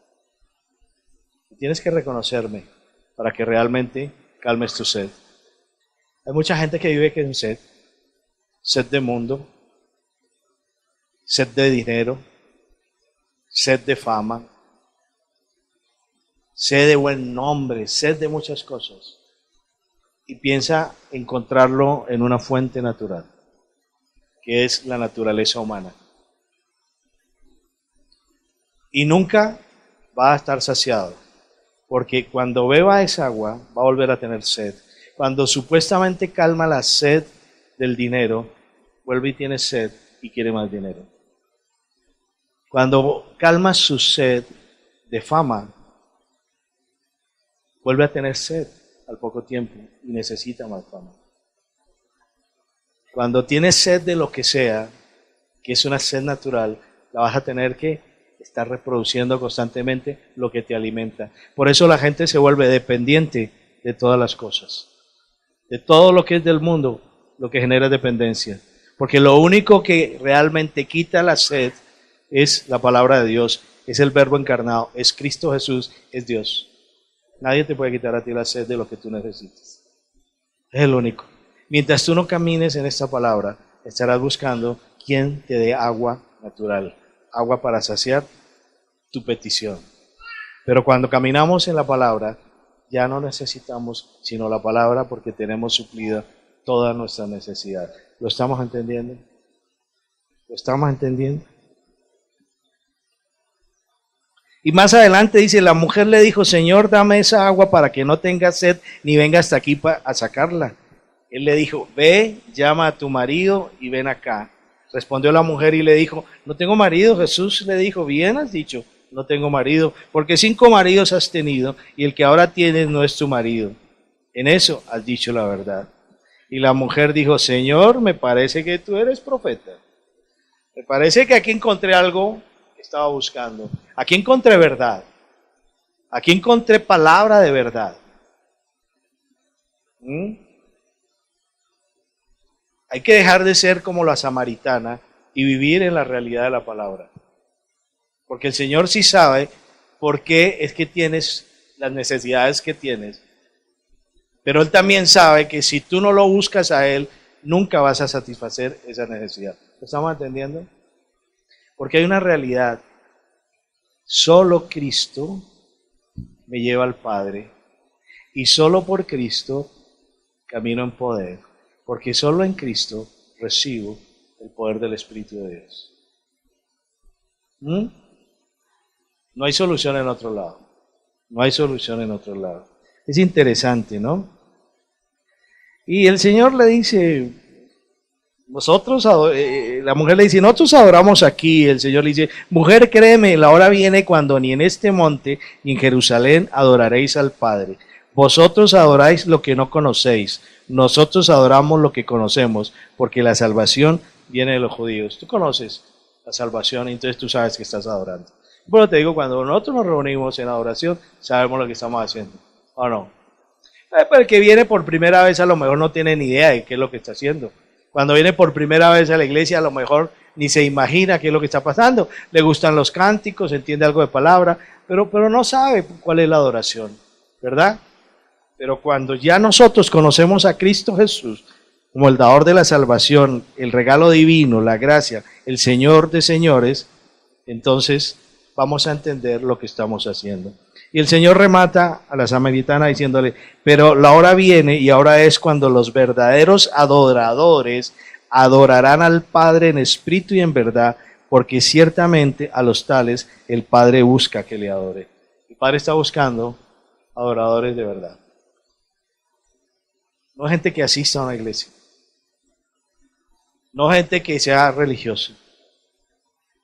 Speaker 1: Tienes que reconocerme para que realmente calmes tu sed. Hay mucha gente que vive con sed. Sed de mundo, sed de dinero, sed de fama, sed de buen nombre, sed de muchas cosas. Y piensa encontrarlo en una fuente natural, que es la naturaleza humana. Y nunca va a estar saciado, porque cuando beba esa agua va a volver a tener sed. Cuando supuestamente calma la sed del dinero, vuelve y tiene sed y quiere más dinero. Cuando calma su sed de fama, vuelve a tener sed al poco tiempo y necesita más fama. Cuando tiene sed de lo que sea, que es una sed natural, la vas a tener que estar reproduciendo constantemente lo que te alimenta. Por eso la gente se vuelve dependiente de todas las cosas, de todo lo que es del mundo, lo que genera dependencia. Porque lo único que realmente quita la sed es la palabra de Dios, es el Verbo encarnado, es Cristo Jesús, es Dios. Nadie te puede quitar a ti la sed de lo que tú necesitas. Es el único. Mientras tú no camines en esta palabra, estarás buscando quien te dé agua natural, agua para saciar tu petición. Pero cuando caminamos en la palabra, ya no necesitamos sino la palabra porque tenemos suplida toda nuestra necesidad. ¿Lo estamos entendiendo? ¿Lo estamos entendiendo? Y más adelante dice, la mujer le dijo, Señor, dame esa agua para que no tenga sed ni venga hasta aquí a sacarla. Él le dijo, ve, llama a tu marido y ven acá. Respondió la mujer y le dijo, no tengo marido. Jesús le dijo, bien has dicho, no tengo marido, porque 5 maridos has tenido y el que ahora tienes no es tu marido. En eso has dicho la verdad. Y la mujer dijo, Señor, me parece que tú eres profeta. Me parece que aquí encontré algo que estaba buscando. Aquí encontré verdad. Aquí encontré palabra de verdad. Hay que dejar de ser como la samaritana y vivir en la realidad de la palabra. Porque el Señor sí sabe por qué es que tienes las necesidades que tienes. Pero Él también sabe que si tú no lo buscas a Él, nunca vas a satisfacer esa necesidad. ¿Lo estamos entendiendo? Porque hay una realidad. Solo Cristo me lleva al Padre. Y solo por Cristo camino en poder. Porque solo en Cristo recibo el poder del Espíritu de Dios. No hay solución en otro lado. No hay solución en otro lado. Es interesante, ¿no? Y el Señor le dice, la mujer le dice, nosotros adoramos aquí. El Señor le dice, mujer, créeme, la hora viene cuando ni en este monte ni en Jerusalén adoraréis al Padre. Vosotros adoráis lo que no conocéis. Nosotros adoramos lo que conocemos, porque la salvación viene de los judíos. Tú conoces la salvación y entonces tú sabes que estás adorando. Por eso te digo, cuando nosotros nos reunimos en adoración, sabemos lo que estamos haciendo, ¿o no? Pero el que viene por primera vez a lo mejor no tiene ni idea de qué es lo que está haciendo. Cuando viene por primera vez a la iglesia a lo mejor ni se imagina qué es lo que está pasando. Le gustan los cánticos, entiende algo de palabra, pero no sabe cuál es la adoración, ¿verdad? Pero cuando ya nosotros conocemos a Cristo Jesús como el dador de la salvación, el regalo divino, la gracia, el Señor de señores, entonces vamos a entender lo que estamos haciendo. Y el Señor remata a la samaritana diciéndole, pero la hora viene y ahora es cuando los verdaderos adoradores adorarán al Padre en espíritu y en verdad, porque ciertamente a los tales el Padre busca que le adore. El Padre está buscando adoradores de verdad. No gente que asista a una iglesia. No gente que sea religiosa.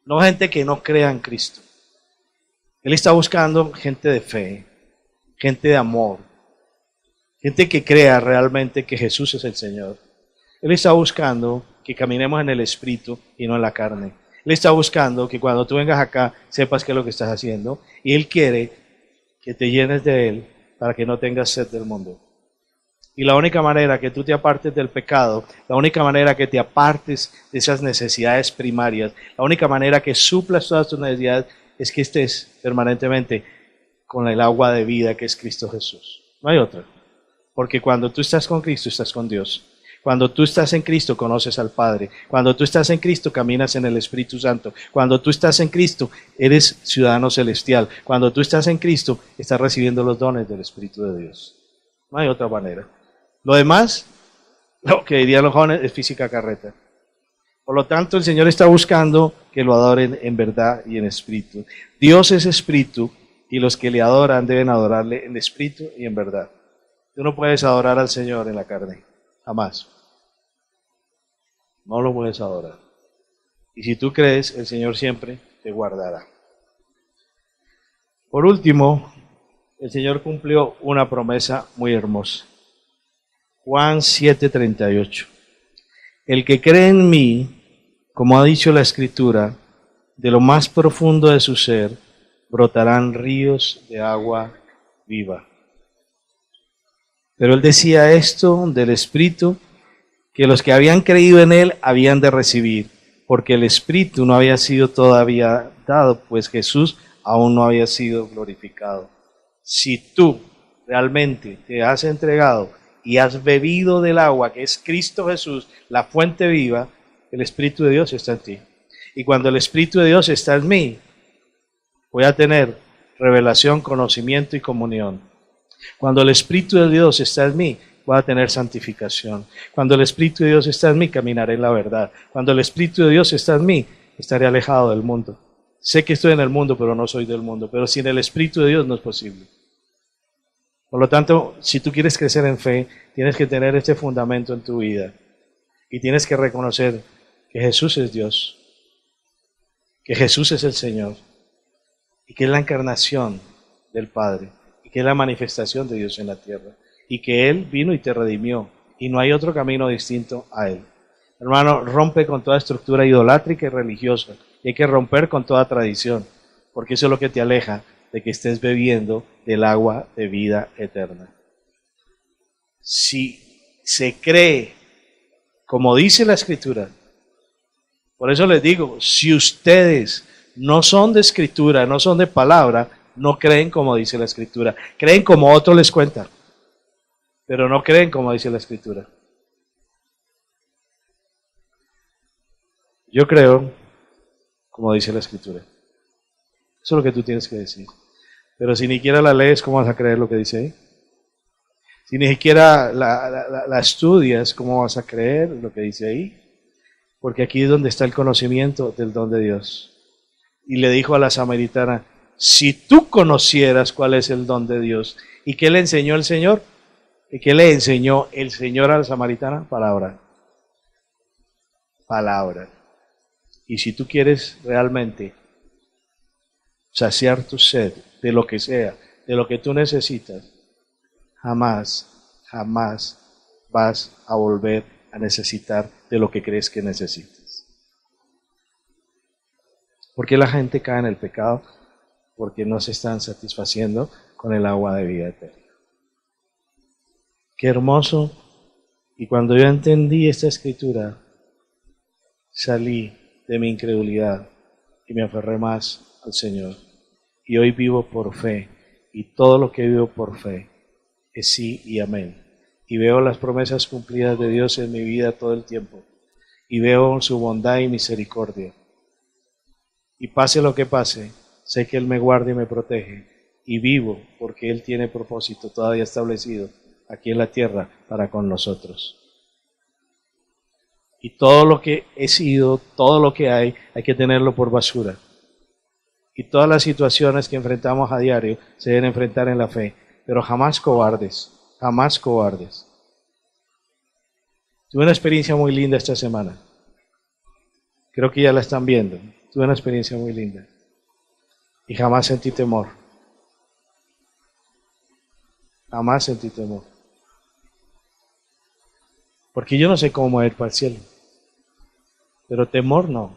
Speaker 1: No gente que no crea en Cristo. Él está buscando gente de fe, gente de amor, gente que crea realmente que Jesús es el Señor. Él está buscando que caminemos en el Espíritu y no en la carne. Él está buscando que cuando tú vengas acá sepas qué es lo que estás haciendo. Y Él quiere que te llenes de Él para que no tengas sed del mundo. Y la única manera que tú te apartes del pecado, la única manera que te apartes de esas necesidades primarias, la única manera que suplas todas tus necesidades es que estés permanentemente con el agua de vida que es Cristo Jesús. No hay otra. Porque cuando tú estás con Cristo, estás con Dios. Cuando tú estás en Cristo, conoces al Padre. Cuando tú estás en Cristo, caminas en el Espíritu Santo. Cuando tú estás en Cristo, eres ciudadano celestial. Cuando tú estás en Cristo, estás recibiendo los dones del Espíritu de Dios. No hay otra manera. Lo demás, lo que dirían los jóvenes, es física carreta. Por lo tanto, el Señor está buscando que lo adoren en verdad y en espíritu. Dios es espíritu y los que le adoran deben adorarle en espíritu y en verdad. Tú no puedes adorar al Señor en la carne, jamás. No lo puedes adorar. Y si tú crees, el Señor siempre te guardará. Por último, el Señor cumplió una promesa muy hermosa. Juan 7:38. El que cree en mí, como ha dicho la Escritura, de lo más profundo de su ser brotarán ríos de agua viva. Pero él decía esto del Espíritu, que los que habían creído en él habían de recibir, porque el Espíritu no había sido todavía dado, pues Jesús aún no había sido glorificado. Si tú realmente te has entregado y has bebido del agua que es Cristo Jesús, la fuente viva, el Espíritu de Dios está en ti. Y cuando el Espíritu de Dios está en mí, voy a tener revelación, conocimiento y comunión. Cuando el Espíritu de Dios está en mí, voy a tener santificación. Cuando el Espíritu de Dios está en mí, caminaré en la verdad. Cuando el Espíritu de Dios está en mí, estaré alejado del mundo. Sé que estoy en el mundo, pero no soy del mundo. Pero sin el Espíritu de Dios no es posible. Por lo tanto, si tú quieres crecer en fe, tienes que tener este fundamento en tu vida. Y tienes que reconocer que Jesús es Dios, que Jesús es el Señor, y que es la encarnación del Padre, y que es la manifestación de Dios en la tierra, y que Él vino y te redimió, y no hay otro camino distinto a Él. Hermano, rompe con toda estructura idolátrica y religiosa, y hay que romper con toda tradición, porque eso es lo que te aleja de que estés bebiendo del agua de vida eterna. Si se cree, como dice la Escritura, por eso les digo, si ustedes no son de Escritura, no son de palabra, no creen como dice la Escritura. Creen como otro les cuenta, pero no creen como dice la Escritura. Yo creo como dice la Escritura. Eso es lo que tú tienes que decir. Pero si ni siquiera la lees, ¿cómo vas a creer lo que dice ahí? Si ni siquiera la estudias, ¿cómo vas a creer lo que dice ahí? Porque aquí es donde está el conocimiento del don de Dios. Y le dijo a la samaritana, si tú conocieras cuál es el don de Dios. ¿Y qué le enseñó el Señor? ¿Y qué le enseñó el Señor a la samaritana? Palabra. Palabra. Y si tú quieres realmente saciar tu sed de lo que sea, de lo que tú necesitas, jamás vas a volver a necesitar de lo que crees que necesitas. ¿Por qué la gente cae en el pecado? Porque no se están satisfaciendo con el agua de vida eterna. Qué hermoso. Y cuando yo entendí esta escritura, salí de mi incredulidad y me aferré más al Señor. Y hoy vivo por fe, y todo lo que vivo por fe es sí y amén. Y veo las promesas cumplidas de Dios en mi vida todo el tiempo. Y veo su bondad y misericordia. Y pase lo que pase, sé que Él me guarda y me protege. Y vivo porque Él tiene propósito todavía establecido aquí en la tierra para con nosotros. Y todo lo que he sido, todo lo que hay que tenerlo por basura. Y todas las situaciones que enfrentamos a diario se deben enfrentar en la fe, pero jamás cobardes, jamás cobardes. Tuve una experiencia muy linda esta semana. Creo que ya la están viendo. Tuve una experiencia muy linda. Y jamás sentí temor. Jamás sentí temor. Porque yo no sé cómo va a ir para el cielo. Pero temor no.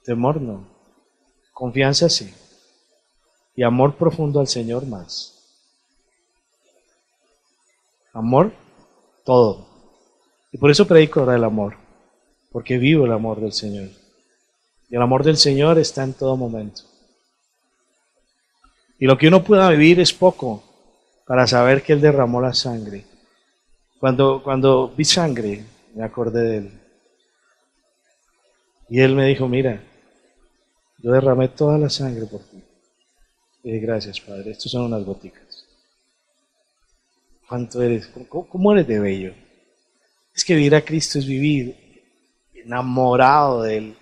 Speaker 1: Temor no. Confianza sí. Y amor profundo al Señor más. Amor, todo. Y por eso predico ahora el amor. Porque vivo el amor del Señor. Y el amor del Señor está en todo momento. Y lo que uno pueda vivir es poco para saber que Él derramó la sangre. Cuando vi sangre, me acordé de Él. Y Él me dijo, mira, yo derramé toda la sangre por ti. Y dije, gracias, Padre, estos son unas goticas. ¿Cuánto eres? ¿Cómo eres de bello? Es que vivir a Cristo es vivir enamorado de Él,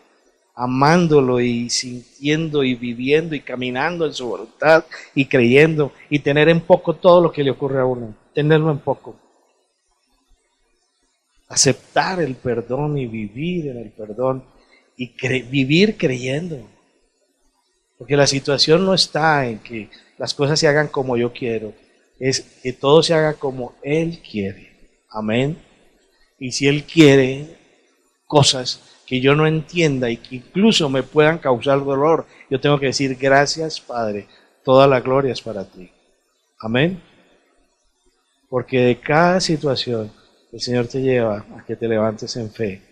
Speaker 1: amándolo y sintiendo y viviendo y caminando en su voluntad y creyendo y tener en poco todo lo que le ocurre a uno, tenerlo en poco. Aceptar el perdón y vivir en el perdón y vivir creyendo. Porque la situación no está en que las cosas se hagan como yo quiero, es que todo se haga como Él quiere. Amén. Y si Él quiere cosas que yo no entienda y que incluso me puedan causar dolor, yo tengo que decir gracias, Padre, toda la gloria es para ti. Amén. Porque de cada situación el Señor te lleva a que te levantes en fe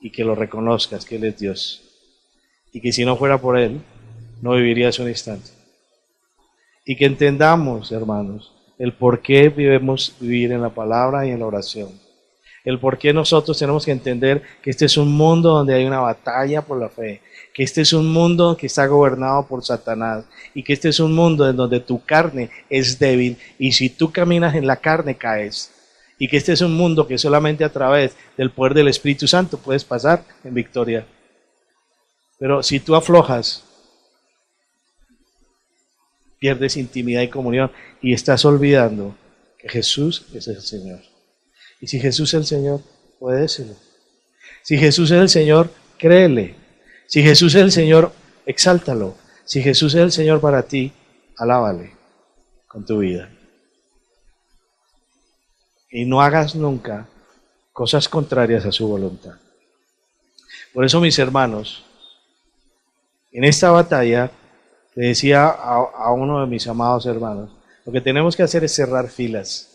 Speaker 1: y que lo reconozcas que Él es Dios. Y que si no fuera por Él, no vivirías un instante. Y que entendamos, hermanos, el por qué debemos vivir en la palabra y en la oración. El por qué nosotros tenemos que entender que este es un mundo donde hay una batalla por la fe, que este es un mundo que está gobernado por Satanás y que este es un mundo en donde tu carne es débil y si tú caminas en la carne caes. Y que este es un mundo que solamente a través del poder del Espíritu Santo puedes pasar en victoria. Pero si tú aflojas, pierdes intimidad y comunión y estás olvidando que Jesús es el Señor. Y si Jesús es el Señor, obedécelo. Si Jesús es el Señor, créele. Si Jesús es el Señor, exáltalo. Si Jesús es el Señor para ti, alábale con tu vida. Y no hagas nunca cosas contrarias a su voluntad. Por eso, mis hermanos, en esta batalla, le decía a uno de mis amados hermanos, lo que tenemos que hacer es cerrar filas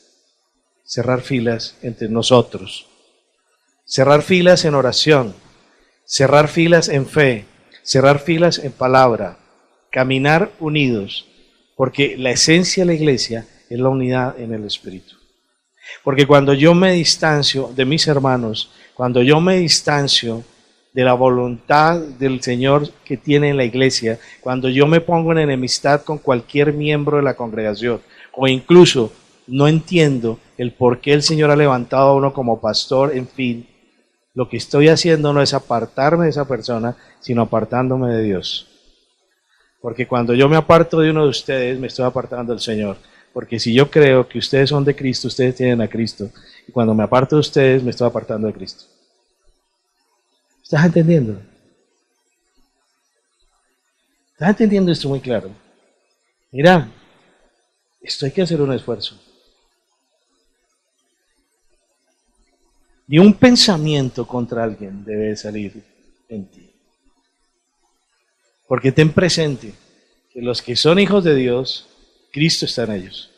Speaker 1: entre nosotros, cerrar filas en oración, cerrar filas en fe, cerrar filas en palabra, caminar unidos, porque la esencia de la iglesia es la unidad en el Espíritu. Porque cuando yo me distancio de mis hermanos, cuando yo me distancio de la voluntad del Señor que tiene en la iglesia, cuando yo me pongo en enemistad con cualquier miembro de la congregación, o incluso no entiendo el por qué el Señor ha levantado a uno como pastor, en fin, lo que estoy haciendo no es apartarme de esa persona, sino apartándome de Dios. Porque cuando yo me aparto de uno de ustedes, me estoy apartando del Señor. Porque si yo creo que ustedes son de Cristo, ustedes tienen a Cristo. Y cuando me aparto de ustedes, me estoy apartando de Cristo. ¿Estás entendiendo? ¿Estás entendiendo esto muy claro? Mira, esto hay que hacer un esfuerzo. Ni un pensamiento contra alguien debe salir en ti. Porque ten presente que los que son hijos de Dios, Cristo está en ellos.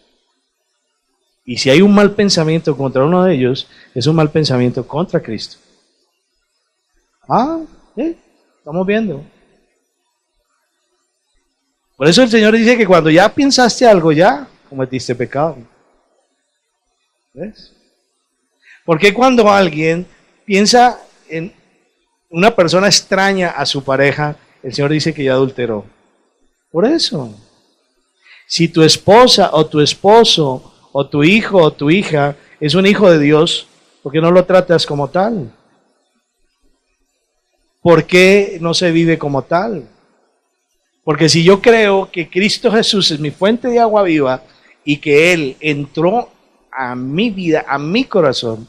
Speaker 1: Y si hay un mal pensamiento contra uno de ellos, es un mal pensamiento contra Cristo. Estamos viendo. Por eso el Señor dice que cuando ya pensaste algo, ya cometiste pecado. ¿Ves? Porque cuando alguien piensa en una persona extraña a su pareja, el Señor dice que ya adulteró. Por eso. Si tu esposa o tu esposo o tu hijo o tu hija es un hijo de Dios, ¿por qué no lo tratas como tal? ¿Por qué no se vive como tal? Porque si yo creo que Cristo Jesús es mi fuente de agua viva y que Él entró a mi vida, a mi corazón,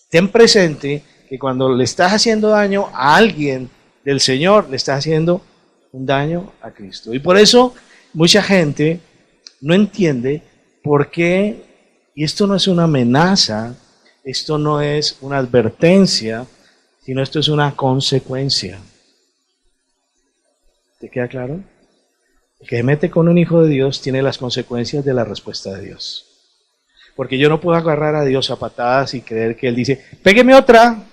Speaker 1: ten presente que cuando le estás haciendo daño a alguien del Señor, le estás haciendo un daño a Cristo. Y por eso mucha gente no entiende por qué, y esto no es una amenaza, esto no es una advertencia, sino esto es una consecuencia. ¿Te queda claro? El que se mete con un hijo de Dios tiene las consecuencias de la respuesta de Dios. Porque yo no puedo agarrar a Dios a patadas y creer que Él dice, pégueme otra.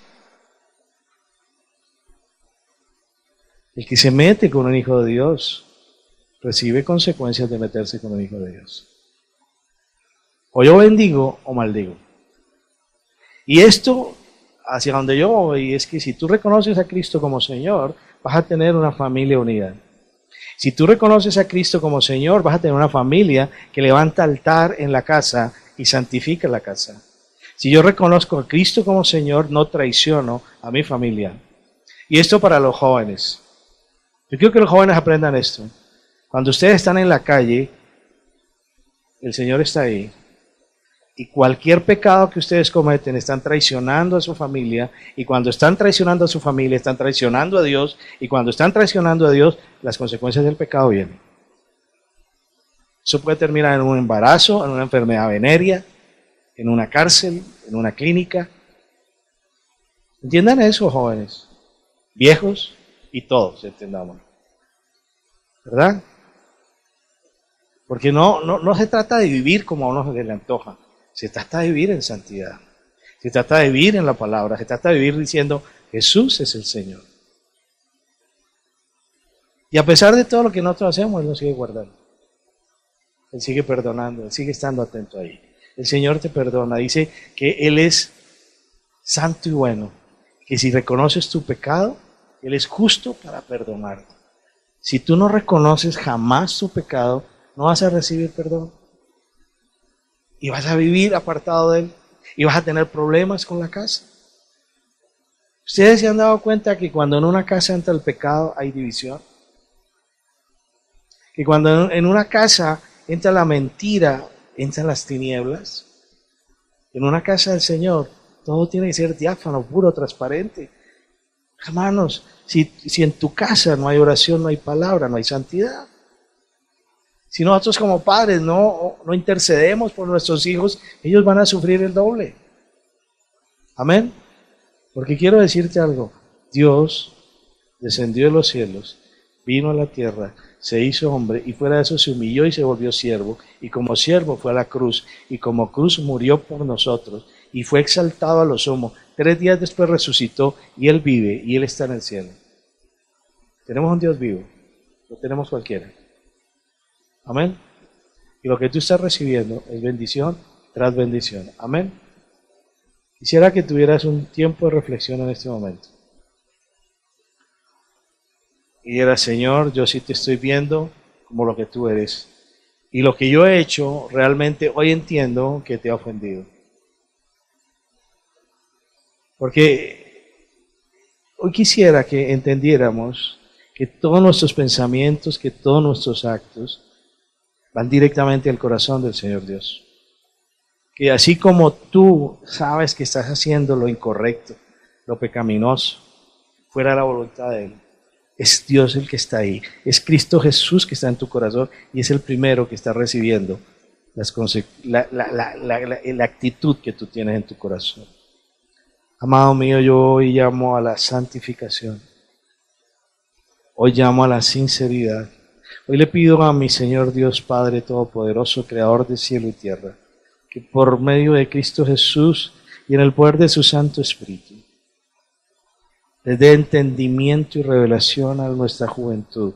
Speaker 1: El que se mete con un hijo de Dios recibe consecuencias de meterse con un hijo de Dios. O yo bendigo o maldigo. Y esto, hacia donde yo voy, es que si tú reconoces a Cristo como Señor, vas a tener una familia unida. Si tú reconoces a Cristo como Señor, vas a tener una familia que levanta altar en la casa y santifica la casa. Si yo reconozco a Cristo como Señor, no traiciono a mi familia. Y esto para los jóvenes. Yo quiero que los jóvenes aprendan esto. Cuando ustedes están en la calle, el Señor está ahí. Y cualquier pecado que ustedes cometen, están traicionando a su familia. Y cuando están traicionando a su familia, están traicionando a Dios. Y cuando están traicionando a Dios, las consecuencias del pecado vienen. Eso puede terminar en un embarazo, en una enfermedad venérea, en una cárcel, en una clínica. Entiendan eso, jóvenes, viejos y todos, entendamos. ¿Verdad? Porque no se trata de vivir como a uno se le antoja. Se trata de vivir en santidad. Se trata de vivir en la palabra. Se trata de vivir diciendo, Jesús es el Señor. Y a pesar de todo lo que nosotros hacemos, Él nos sigue guardando. Él sigue perdonando. Él sigue estando atento ahí. El Señor te perdona. Dice que Él es santo y bueno. Que si reconoces tu pecado, Él es justo para perdonarte. Si tú no reconoces jamás tu pecado, no vas a recibir perdón. Y vas a vivir apartado de Él. Y vas a tener problemas con la casa. ¿Ustedes se han dado cuenta que cuando en una casa entra el pecado hay división? Que cuando en una casa entra la mentira, entran las tinieblas. En una casa del Señor, todo tiene que ser diáfano, puro, transparente. Hermanos, si en tu casa no hay oración, no hay palabra, no hay santidad. Si nosotros como padres no intercedemos por nuestros hijos, ellos van a sufrir el doble. Amén. Porque quiero decirte algo. Dios descendió de los cielos, vino a la tierra, se hizo hombre y fuera de eso se humilló y se volvió siervo. Y como siervo fue a la cruz y como cruz murió por nosotros y fue exaltado a lo sumo. 3 días después resucitó y Él vive y Él está en el cielo. Tenemos un Dios vivo, no tenemos cualquiera. Amén. Y lo que tú estás recibiendo es bendición tras bendición. Amén. Quisiera que tuvieras un tiempo de reflexión en este momento. Y dijeras, Señor, yo sí te estoy viendo como lo que tú eres. Y lo que yo he hecho, realmente hoy entiendo que te ha ofendido. Porque hoy quisiera que entendiéramos que todos nuestros pensamientos, que todos nuestros actos van directamente al corazón del Señor Dios. Que así como tú sabes que estás haciendo lo incorrecto, lo pecaminoso, fuera de la voluntad de Él, es Dios el que está ahí. Es Cristo Jesús que está en tu corazón y es el primero que está recibiendo la actitud que tú tienes en tu corazón. Amado mío, yo hoy llamo a la santificación. Hoy llamo a la sinceridad. Hoy le pido a mi Señor Dios Padre Todopoderoso, Creador de cielo y tierra, que por medio de Cristo Jesús y en el poder de su Santo Espíritu, les dé entendimiento y revelación a nuestra juventud,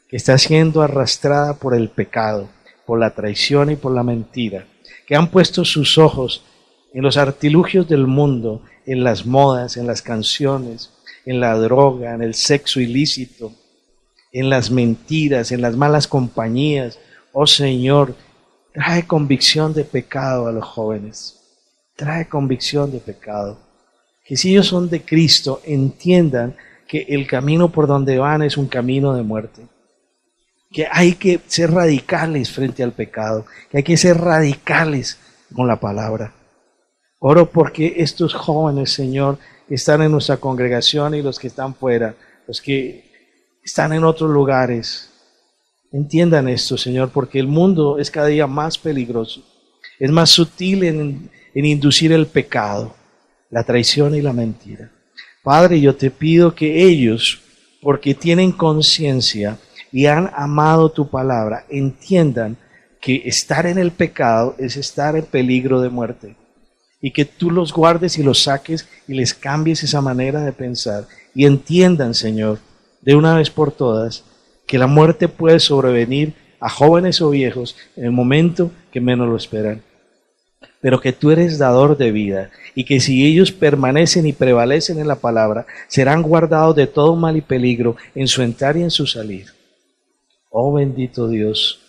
Speaker 1: que está siendo arrastrada por el pecado, por la traición y por la mentira, que han puesto sus ojos en los artilugios del mundo, en las modas, en las canciones, en la droga, en el sexo ilícito, en las mentiras, en las malas compañías. Oh Señor, trae convicción de pecado a los jóvenes. Trae convicción de pecado. Que si ellos son de Cristo, entiendan que el camino por donde van es un camino de muerte. Que hay que ser radicales frente al pecado. Que hay que ser radicales con la palabra. Oro porque estos jóvenes, Señor, que están en nuestra congregación y los que están fuera, los que están en otros lugares, entiendan esto, Señor, porque el mundo es cada día más peligroso. Es más sutil en inducir el pecado, la traición y la mentira. Padre, yo te pido que ellos, porque tienen conciencia y han amado tu palabra, entiendan que estar en el pecado es estar en peligro de muerte. Y que tú los guardes y los saques y les cambies esa manera de pensar. Y entiendan, Señor, de una vez por todas, que la muerte puede sobrevenir a jóvenes o viejos en el momento que menos lo esperan. Pero que tú eres dador de vida y que si ellos permanecen y prevalecen en la palabra, serán guardados de todo mal y peligro en su entrar y en su salir. Oh bendito Dios,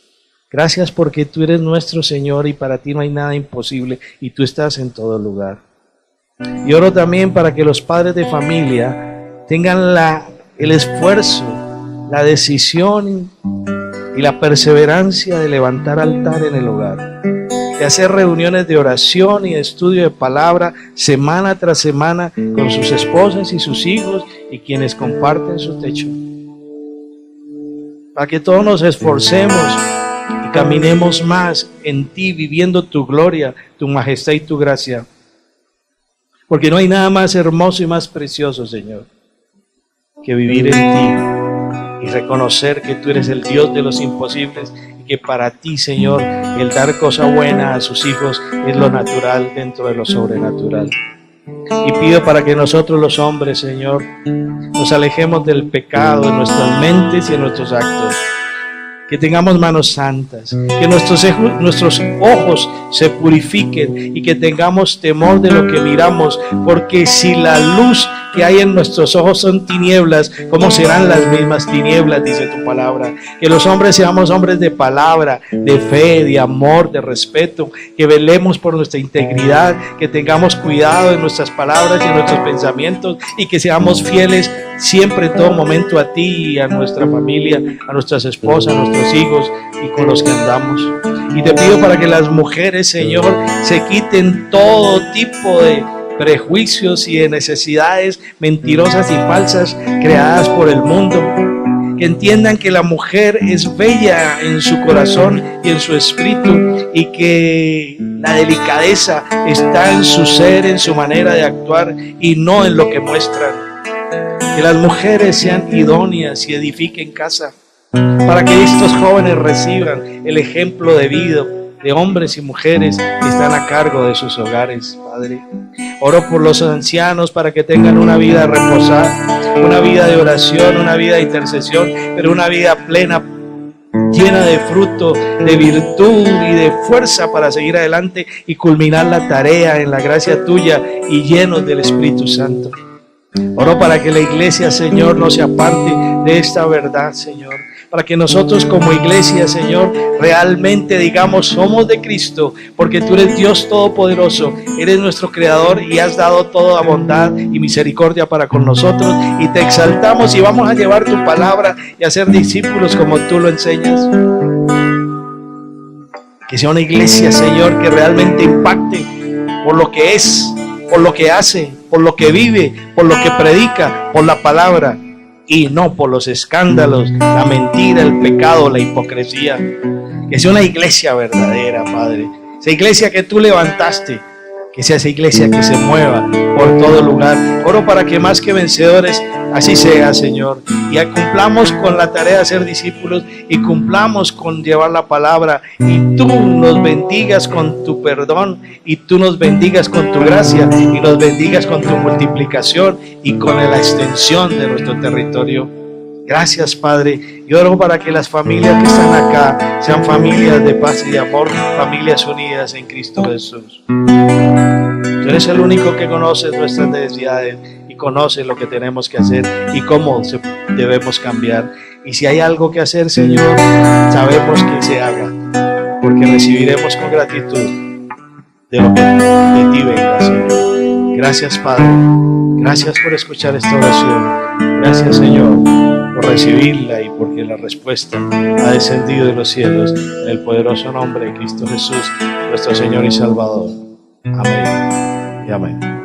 Speaker 1: gracias porque tú eres nuestro Señor y para ti no hay nada imposible y tú estás en todo lugar. Y oro también para que los padres de familia tengan el esfuerzo, la decisión y la perseverancia de levantar altar en el hogar, de hacer reuniones de oración y de estudio de palabra semana tras semana con sus esposas y sus hijos y quienes comparten su techo. Para que todos nos esforcemos y caminemos más en ti, viviendo tu gloria, tu majestad y tu gracia. Porque no hay nada más hermoso y más precioso, Señor, que vivir en ti y reconocer que tú eres el Dios de los imposibles y que para ti, Señor, el dar cosa buena a sus hijos es lo natural dentro de lo sobrenatural. Y pido para que nosotros los hombres, Señor, nos alejemos del pecado en nuestras mentes y en nuestros actos. Que tengamos manos santas, que nuestros ojos se purifiquen y que tengamos temor de lo que miramos, porque si la luz que hay en nuestros ojos son tinieblas, ¿cómo serán las mismas tinieblas? Dice tu palabra. Que los hombres seamos hombres de palabra, de fe, de amor, de respeto, que velemos por nuestra integridad, que tengamos cuidado en nuestras palabras y en nuestros pensamientos y que seamos fieles siempre en todo momento a ti y a nuestra familia, a nuestras esposas, a nuestros hijos y con los que andamos. Y te pido para que las mujeres, Señor, se quiten todo tipo de prejuicios y de necesidades mentirosas y falsas creadas por el mundo. Que entiendan que la mujer es bella en su corazón y en su espíritu y que la delicadeza está en su ser, en su manera de actuar y no en lo que muestran. Que las mujeres sean idóneas y edifiquen casa para que estos jóvenes reciban el ejemplo de vida de hombres y mujeres que están a cargo de sus hogares, Padre. Oro por los ancianos para que tengan una vida reposada, una vida de oración, una vida de intercesión, pero una vida plena, llena de fruto, de virtud y de fuerza para seguir adelante y culminar la tarea en la gracia tuya y llenos del Espíritu Santo. Oro para que la iglesia, Señor, no se aparte de esta verdad, Señor. Para que nosotros como iglesia, Señor, realmente digamos somos de Cristo, porque tú eres Dios Todopoderoso, eres nuestro Creador y has dado toda bondad y misericordia para con nosotros y te exaltamos y vamos a llevar tu palabra y a ser discípulos como tú lo enseñas. Que sea una iglesia, Señor, que realmente impacte por lo que es, por lo que hace, por lo que vive, por lo que predica, por la palabra y no por los escándalos, la mentira, el pecado, la hipocresía. Que sea una iglesia verdadera, Padre. Esa iglesia que tú levantaste, que sea esa iglesia que se mueva por todo lugar. Oro para que más que vencedores así sea, Señor, y cumplamos con la tarea de ser discípulos y cumplamos con llevar la palabra y tú nos bendigas con tu perdón y tú nos bendigas con tu gracia y nos bendigas con tu multiplicación y con la extensión de nuestro territorio. Gracias, Padre. Y oro para que las familias que están acá sean familias de paz y de amor, familias unidas en Cristo Jesús. Tú eres el único que conoce nuestras necesidades y conoce lo que tenemos que hacer y cómo debemos cambiar. Y si hay algo que hacer, Señor, sabemos que se haga, porque recibiremos con gratitud de lo que de ti venga, Señor. Gracias, Padre. Gracias por escuchar esta oración. Gracias, Señor, por recibirla y porque la respuesta ha descendido de los cielos en el poderoso nombre de Cristo Jesús, nuestro Señor y Salvador. Amén y amén.